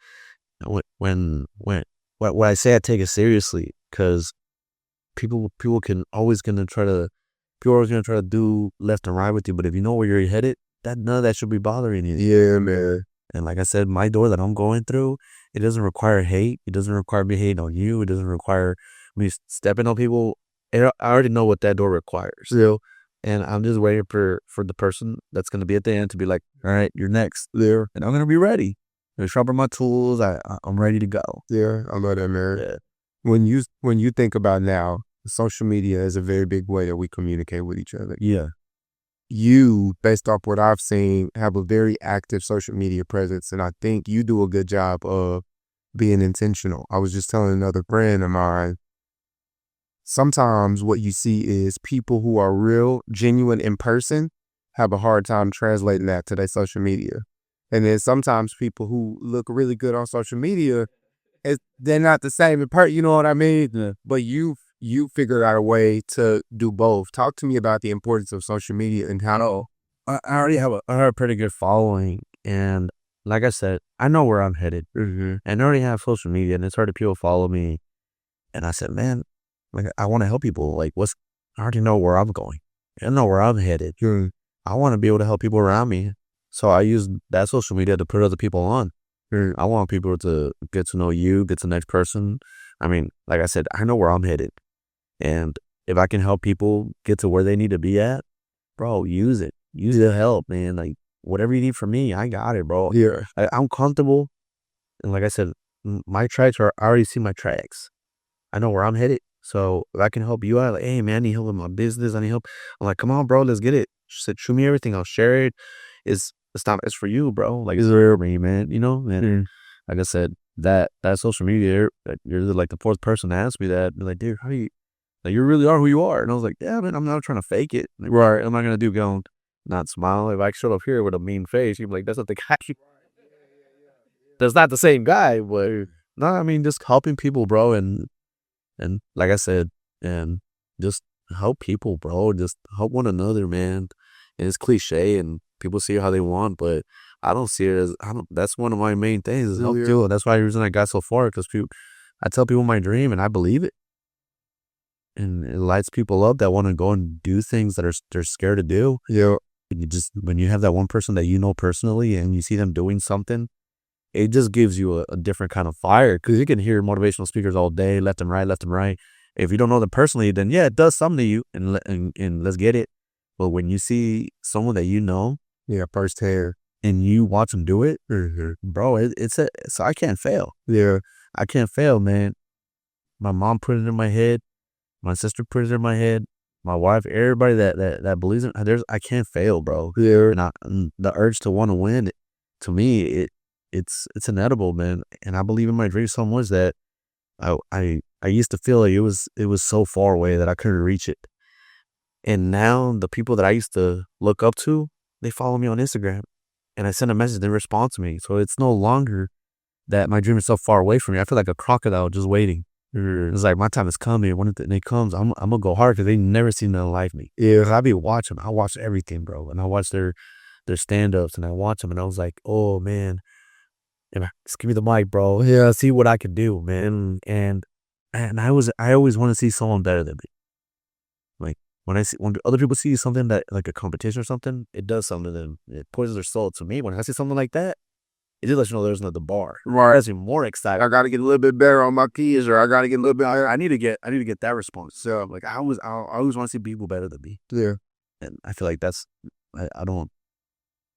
When I say I take it seriously, because people can always gonna try to. People are always gonna try to do left and right with you, but if you know where you're headed, none of that should be bothering you. Yeah, man. And like I said, my door that I'm going through, it doesn't require hate. It doesn't require me hating on you. It doesn't require me stepping on people. I already know what that door requires. And I'm just waiting for the person that's going to be at the end to be like, all right, you're next there. And I'm going to be ready. I'm sharpen my tools. I'm ready to go. Yeah, I love that, man. Yeah. When you think about now, social media is a very big way that we communicate with each other. Yeah. You, based off what I've seen, have a very active social media presence, and I think you do a good job of being intentional. I was just telling another friend of mine, sometimes what you see is people who are real, genuine in person have a hard time translating that to their social media. And then sometimes people who look really good on social media, they're not the same in person, you know what I mean? Yeah. But you figured out a way to do both. Talk to me about the importance of social media and how. I already have a pretty good following. And like I said, I know where I'm headed. Mm-hmm. And I already have social media, and it's hard to people follow me. And I said, man, like, I want to help people. Like, I already know where I'm going. I know where I'm headed. Mm-hmm. I want to be able to help people around me. So I use that social media to put other people on. Mm-hmm. I want people to get to know you, get to the next person. I mean, like I said, I know where I'm headed. And if I can help people get to where they need to be at, bro, use it. Use it to help, man. Like, whatever you need from me, I got it, bro. Yeah. I'm comfortable. And like I said, my tracks I already see my tracks. I know where I'm headed. So if I can help you out, like, hey, man, I need help with my business. I need help. I'm like, come on, bro, let's get it. She said, show me everything. I'll share it. It's for you, bro. Like, it's for me, man. You know, man. Mm-hmm. Like I said, that social media, you're like the fourth person to ask me that. Be like, dude, how do you, like, you really are who you are. And I was like, yeah, man, I'm not trying to fake it. Like, right. What am I going to do? Go not smile? If I showed up here with a mean face, you'd be like, that's not the guy. That's not the same guy. But no, I mean, just helping people, bro. And like I said, and just help people, bro. Just help one another, man. And it's cliche and people see it how they want, but I don't see it as, that's one of my main things is help people. That's why the reason I got so far, because I tell people my dream and I believe it. And it lights people up that want to go and do things that they're scared to do. Yeah. When you have that one person that you know personally and you see them doing something, it just gives you a different kind of fire, because you can hear motivational speakers all day, left and right. If you don't know them personally, then yeah, it does something to you, and let's get it. But when you see someone that you know, Yeah, firsthand, and you watch them do it, bro, so I can't fail. Yeah. I can't fail, man. My mom put it in my head. My sister put it in my head. My wife, everybody that believes in it, I can't fail, bro. Yeah. And the urge to want to win, to me, it's inedible, man. And I believe in my dream so much that I used to feel like it was so far away that I couldn't reach it. And now the people that I used to look up to, they follow me on Instagram. and I send a message, they respond to me. So it's no longer that my dream is so far away from me. I feel like a crocodile just waiting. It's like my time is coming. When it comes, I'm gonna go hard because they never seen nothing like me. Yeah, I be watching. I watch everything, bro, and I watch their stand ups, and I watch them, and I was like, oh man, and just give me the mic, bro. Yeah, see what I can do, man. And I always want to see someone better than me. Like when other people see something that like a competition or something, it does something to them. It poisons their soul. To me, when I see something like that, it just lets you know there's another bar. Right. That's even more excited. I got to get a little bit better on my keys, or I got to get a little bit. I need to get that response. So like I always want to see people better than me. Yeah. And I feel like that's I don't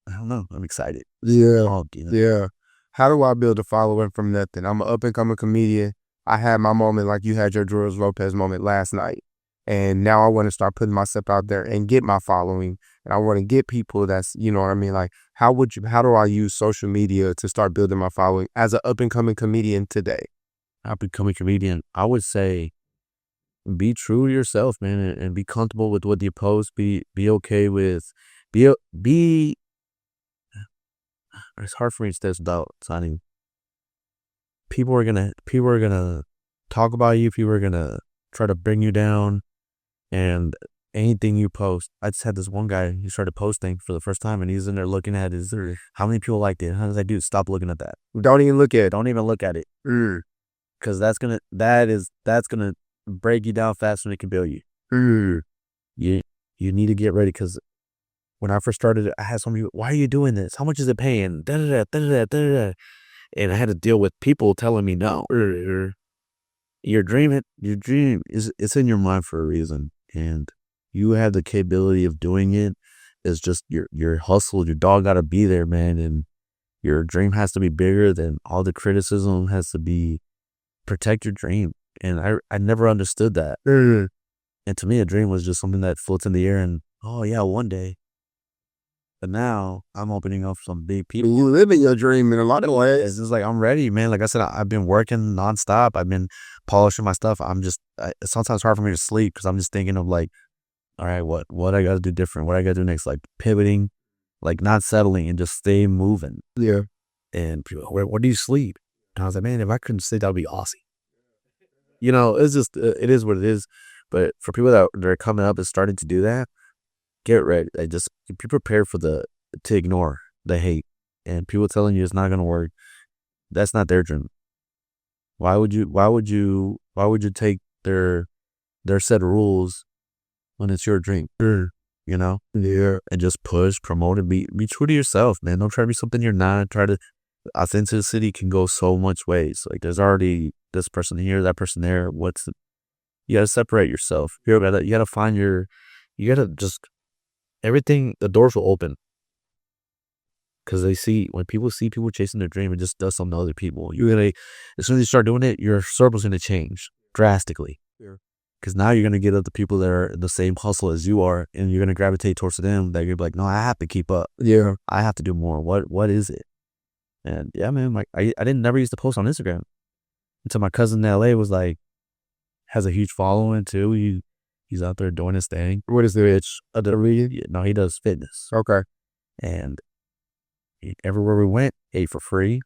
know. I'm excited. Yeah. Yeah. How do I build a following from nothing? I'm an up and coming comedian. I had my moment like you had your George Lopez moment last night. And now I want to start putting myself out there and get my following. And I want to get people that's, you know what I mean? Like, how do I use social media to start building my following as an up and coming comedian today? Up and coming comedian, I would say be true to yourself, man, and be comfortable with what you post. Be okay with, be it's hard for me to say this without sounding. People are gonna talk about you. People are gonna try to bring you down, and anything you post. I just had this one guy. He started posting for the first time, and he's in there looking at how many people liked it. How does I do? Stop looking at that. Don't even look at it. Don't even look at it. Because that's gonna break you down faster than it can build you. You need to get ready because when I first started, I had some people, why are you doing this? How much is it paying? And I had to deal with people telling me no. Your dream is it's in your mind for a reason, and you have the capability of doing it. It's just your hustle, your dog gotta be there, man, and your dream has to be bigger than all the criticism. Has to be protect your dream, and I never understood that. And to me, a dream was just something that floats in the air, and oh yeah, one day. But now I'm opening up some big people. You live in your dream in a lot of ways. It's just like I'm ready, man. Like I said, I've been working nonstop. I've been polishing my stuff. It's sometimes hard for me to sleep because I'm just thinking of like, all right, what I got to do different? What I got to do next? Like pivoting, like not settling and just stay moving. Yeah. And people, where do you sleep? And I was like, man, if I couldn't sleep, that would be awesome. You know, it's just it is what it is. But for people that are coming up and starting to do that, get ready. Just be prepared to ignore the hate and people telling you it's not gonna work. That's not their dream. Why would you take their set rules when it's your dream? You know? Yeah. And just push, promote it. Be true to yourself, man. Don't try to be something you're not. Authenticity can go so much ways. Like there's already this person here, that person there. You gotta separate yourself. You gotta find you gotta just everything, the doors will open. Because when people see people chasing their dream, it just does something to other people. As soon as you start doing it, your circle's going to change drastically. Because now you're going to get other people that are in the same hustle as you are, and you're going to gravitate towards them. That you're like, no, I have to keep up. Yeah. I have to do more. What is it? And yeah, man, like I never used to post on Instagram until my cousin in N.W.A was like, has a huge following too. He's out there doing his thing. What is the itch? No, he does fitness. Okay. And everywhere we went, ate for free.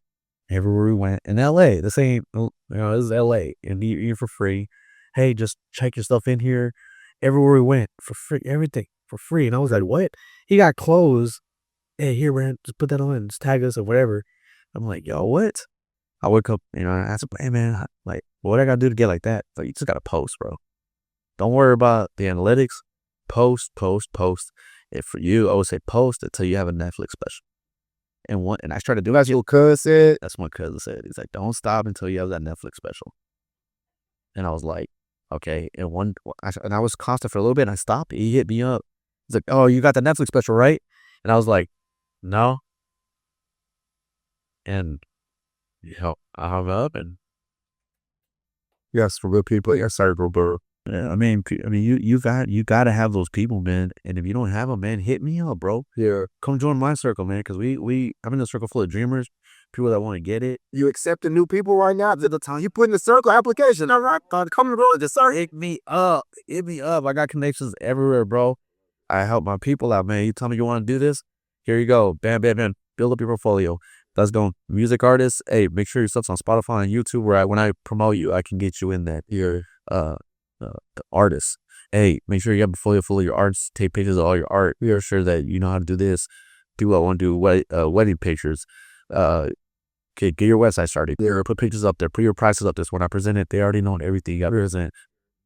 Everywhere we went in L.A., the same. This is L.A. and eat for free. Hey, just check your stuff in here. Everywhere we went for free, everything for free. And I was like, what? He got clothes. Hey, here, man, just put that on, just tag us or whatever. I'm like, yo, what? I wake up, I ask him, hey, man, like, what I gotta do to get like that? Like, you just gotta post, bro. Don't worry about the analytics. Post. And for you, I would say post until you have a Netflix special. And I started to do that's your cousin said. That's what my cousin said. He's like, don't stop until you have that Netflix special. And I was like, okay. And I was constant for a little bit. And I stopped. He hit me up. He's like, oh, you got the Netflix special, right? And I was like, no. And I hung up and yes, for good people. Yes, sir, bro. Yeah, I mean, you got to have those people, man. And if you don't have them, man, hit me up, bro. Yeah, come join my circle, man. Because I'm in a circle full of dreamers, people that want to get it. You accepting new people right now? At the time you put in the circle application, all right? Come to the circle. Hit me up. I got connections everywhere, bro. I help my people out, man. You tell me you want to do this, here you go. Bam, bam, bam. build up your portfolio. Let's go. Music artists, hey, make sure your stuff's on Spotify and YouTube where when I promote you, I can get you in that. Your artists. Hey, make sure you have a portfolio full of your arts. Take pictures of all your art. We are sure that you know how to do this. People that want to do wedding pictures. Okay, get your website started. Put pictures up there. Put your prices up there. So when I present it, they already know everything. You got to present.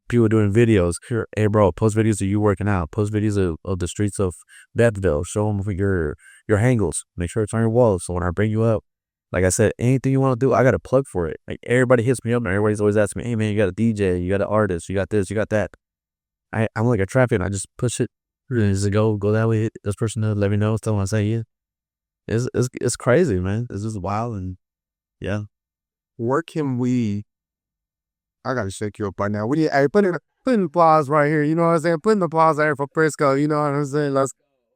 People doing videos. Here, hey, bro, post videos of you working out. Post videos of the streets of Bethville. Show them your hangles. Make sure it's on your wall. So when I bring you up, like I said, anything you want to do, I got a plug for it. Like everybody hits me up and everybody's always asking me, hey, man, you got a DJ, you got an artist, you got this, you got that. I'm like a traffic. I just push it. Just go that way. Hit this person to let me know. Tell them I say, yeah. It's crazy, man. It's just wild. And yeah. Where can we, I got to shake you up right now. We need, hey, put in applause right here. You know what I'm saying? Put in applause right here for Frisco. You know what I'm saying?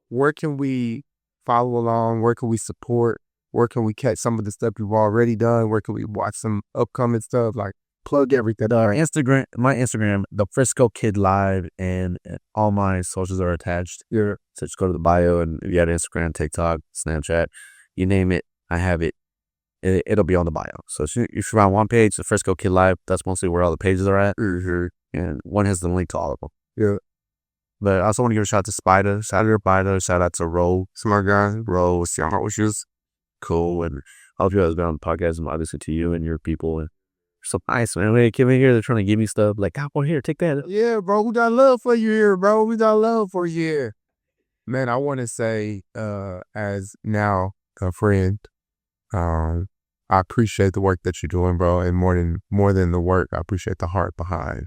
Where can we follow along? Where can we support? Where can we catch some of the stuff you've already done? Where can we watch some upcoming stuff? Like, plug everything. My Instagram, the Frisco Kid Live, and all my socials are attached here. So just go to the bio, and if you have Instagram, TikTok, Snapchat, you name it, I have it. It'll be on the bio. So if you find one page, the Frisco Kid Live, that's mostly where all the pages are at. And one has the link to all of them. Yeah. But I also want to give a shout out to Spider. Shout out to Ro. Smart guy. Ro, which is cool. And all of you guys been on the podcast, and obviously to you and your people. And so nice, man. When they came in here, they're trying to give me stuff. Like, come on here, take that. Yeah, bro. We got love for you here, bro. We got love for you here. Man, I want to say, as now a friend, I appreciate the work that you're doing, bro. And more than the work, I appreciate the heart behind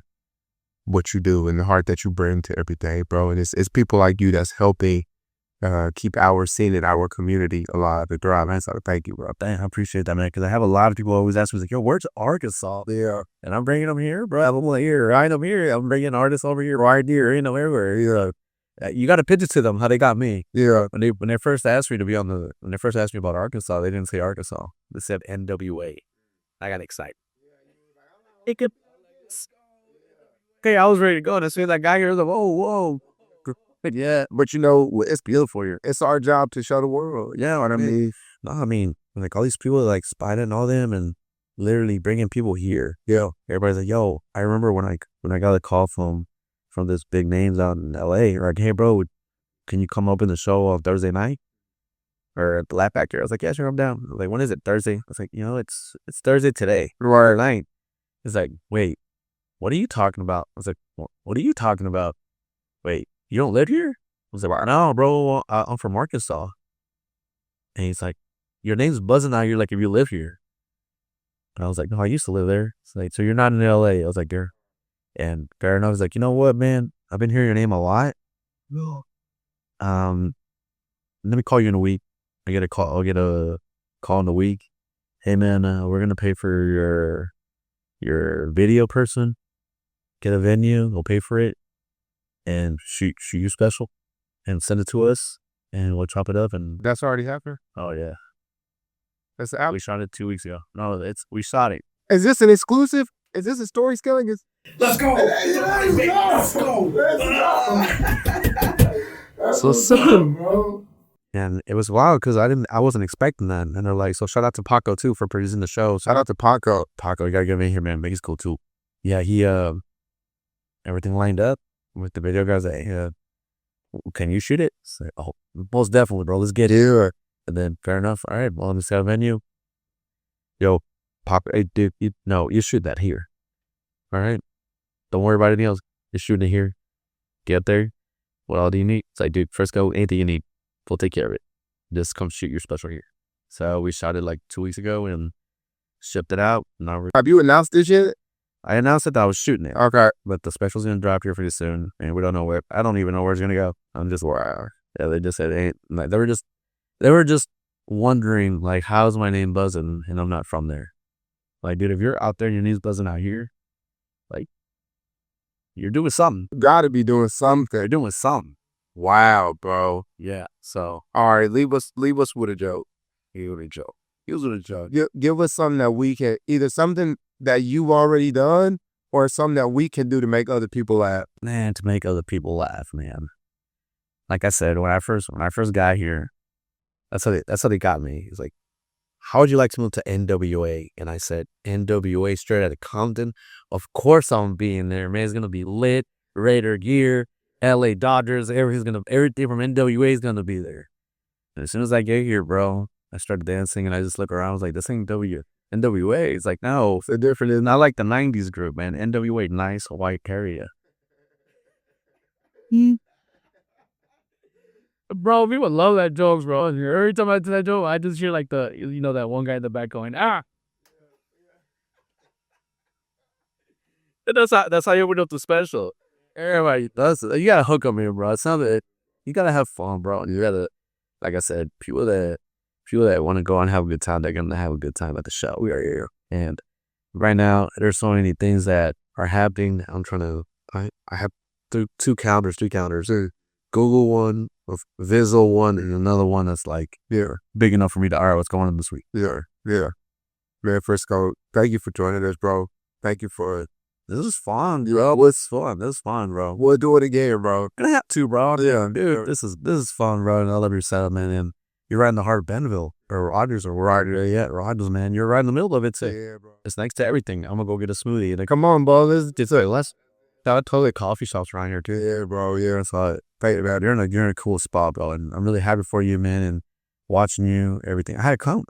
what you do and the heart that you bring to every day, bro. And it's people like you that's helping keep our scene in our community alive and thrive. Man, so thank you, bro. Damn, I appreciate that, man. Because I have a lot of people always ask me, like, yo, where's Arkansas? Yeah. And I'm bringing them here, bro. I'm like, here, right over here. I'm bringing artists over here, right here, everywhere. You got to pitch it to them how they got me. Yeah. When they first asked me to be when they first asked me about Arkansas, they didn't say Arkansas. They said N.W.A. I got excited. Okay, I was ready to go. And as soon as I got here, I was like, whoa. Yeah, but you know, it's beautiful here. It's our job to show the world. Yeah, what I mean. No, I mean, like all these people like Spider and all them, and literally bringing people here. Yeah, everybody's like, yo, I remember when I got a call from this big names out in L.A. Like, hey, bro, can you come up in the show on Thursday night or at the Laugh Factory? I was like, yeah, sure, I'm down. Like, when is it? Thursday? I was like, it's Thursday today. Right. Night. It's like, wait, what are you talking about? I was like, what are you talking about? Wait, you don't live here? I was like, no, bro, I'm from Arkansas. And he's like, your name's buzzing out here like if you live here. And I was like, no, I used to live there. It's like, so you're not in L.A. I was like, there. And fair enough. He's like, you know what, man? I've been hearing your name a lot. No. Let me call you in a week. I'll get a call in a week. Hey, man, we're going to pay for your video person. Get a venue. We'll pay for it. And shoot you special and send it to us and we'll chop it up. And that's already happened. Oh yeah, that's out. We shot it 2 weeks ago. No, we shot it. Is this an exclusive? Is this a story scaling? Let's go. Let's go. So simple, bro. And it was wild because I wasn't expecting that. And they're like, so shout out to Paco too for producing the show. Shout out to Paco. You gotta get him in here, man. He's cool too. Yeah, he everything lined up with the video guys. Can you shoot it? So, oh, most definitely, bro. Let's get it. And then fair enough. All right, well, I'm just got a venue. Yo, Pop, hey, dude, you shoot that here. All right, don't worry about anything else. You're shooting it here. Get there. What all do you need? It's like, dude, Frisco, anything you need, we'll take care of it. Just come shoot your special here. So we shot it like 2 weeks ago and shipped it out. Have you announced this yet? I announced that I was shooting it. Okay. But the special's going to drop here pretty soon. And we don't know where. I don't even know where it's going to go. I'm just wow. Yeah, they just said, ain't. Like, they were just wondering, like, how's my name buzzing and I'm not from there? Like, dude, if you're out there and your name's buzzing out here, like, you're doing something. You got to be doing something. You're doing something. Wow, bro. Yeah. So. All right, leave us with a joke. Give us a joke. Give us something that we can, either something that you've already done or something that we can do to make other people laugh. Man, to make other people laugh, man. Like I said, when I first got here, That's how they got me. He's like, how would you like to move to N.W.A? And I said, N.W.A straight out of Compton. Of course I'm being there, man. It's gonna be lit. Raider gear, L.A. Dodgers. Everything from N.W.A is gonna be there. And as soon as I get here, bro, I started dancing and I just look around. I was like, this ain't N.W.A. It's like, no, it's different. It's not like the 90s group, man. N.W.A, nice white carrier. Bro, people love that jokes, bro. Every time I do that joke, I just hear like that one guy in the back going, ah. And that's how you open up the special. Everybody does it. You gotta hook them in, bro. It's not that you gotta have fun, bro. You gotta, like I said, people that want to go and have a good time, they're gonna have a good time at the show. We are here, and right now there's so many things that are happening. I'm trying to. I have three counters. Google one, a Visual one, and another one that's like big enough for me to. All right, what's going on this week? Man, Frisco, thank you for joining us, bro. Thank you for. This is fun, bro. What's fun? This is fun, bro. We'll do it again, bro. Gonna have to, bro. Yeah, Dude, this is fun, bro. And I love your setup, man. And you're right in the heart of Bentonville or Rogers or wherever. Yeah, Rogers, man. You're right in the middle of it. So Yeah, bro. it's next to everything. I'm gonna go get a smoothie. And Come on, bro. let's totally coffee shops around here too. Yeah, bro. Yeah. So you're in a cool spot, bro. And I'm really happy for you, man. And watching you, everything. I had to come.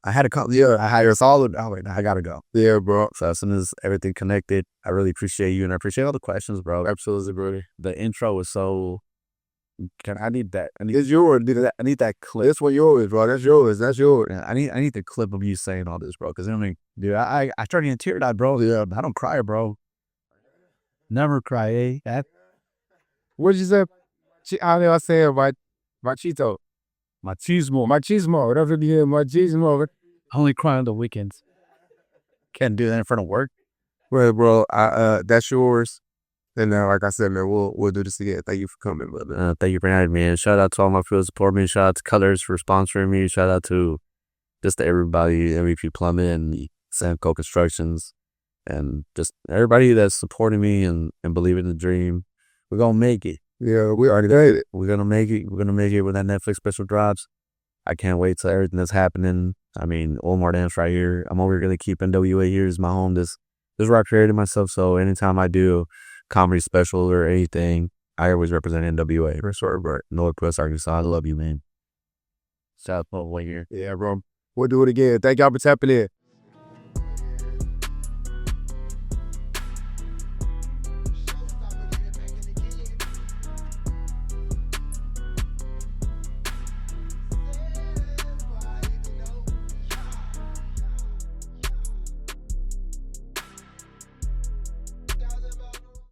Yeah. I had it's all. I gotta go. Yeah, bro. So as soon as everything connected, I really appreciate you and I appreciate all the questions, bro. Absolutely, bro. The intro was so. I need that. It's yours. I need that clip. This one yours, bro. That's yours. Yeah, I need the clip of you saying all this, bro. Because I mean, dude, I started getting teary-eyed, bro. Yeah, I don't cry, bro. Never cry, eh? What'd you say? I say Machismo. Whatever it is, Machismo. Only cry on the weekends. Can't do that in front of work. Well, bro, that's yours. And like I said, man, we'll do this again. Thank you for coming, brother. Thank you for having me. And shout out to all my friends support me. Shout out to Colors for sponsoring me. Shout out to just to everybody, MVP Plumbing and Samco Constructions, and just everybody that's supporting me and believing in the dream. We're gonna make it. Yeah, we already made it. We're gonna make it. We're gonna make it when that Netflix special drops. I can't wait till everything that's happening. I mean, Omar Dance right here. I'm over here gonna keep N.W.A here as my home. This is where I created myself. So anytime I do comedy special or anything, I always represent N.W.A. For sure, bro. Northwest Arkansas. I love you, man. Shout out to here. Yeah, bro. We'll do it again. Thank y'all for tapping in.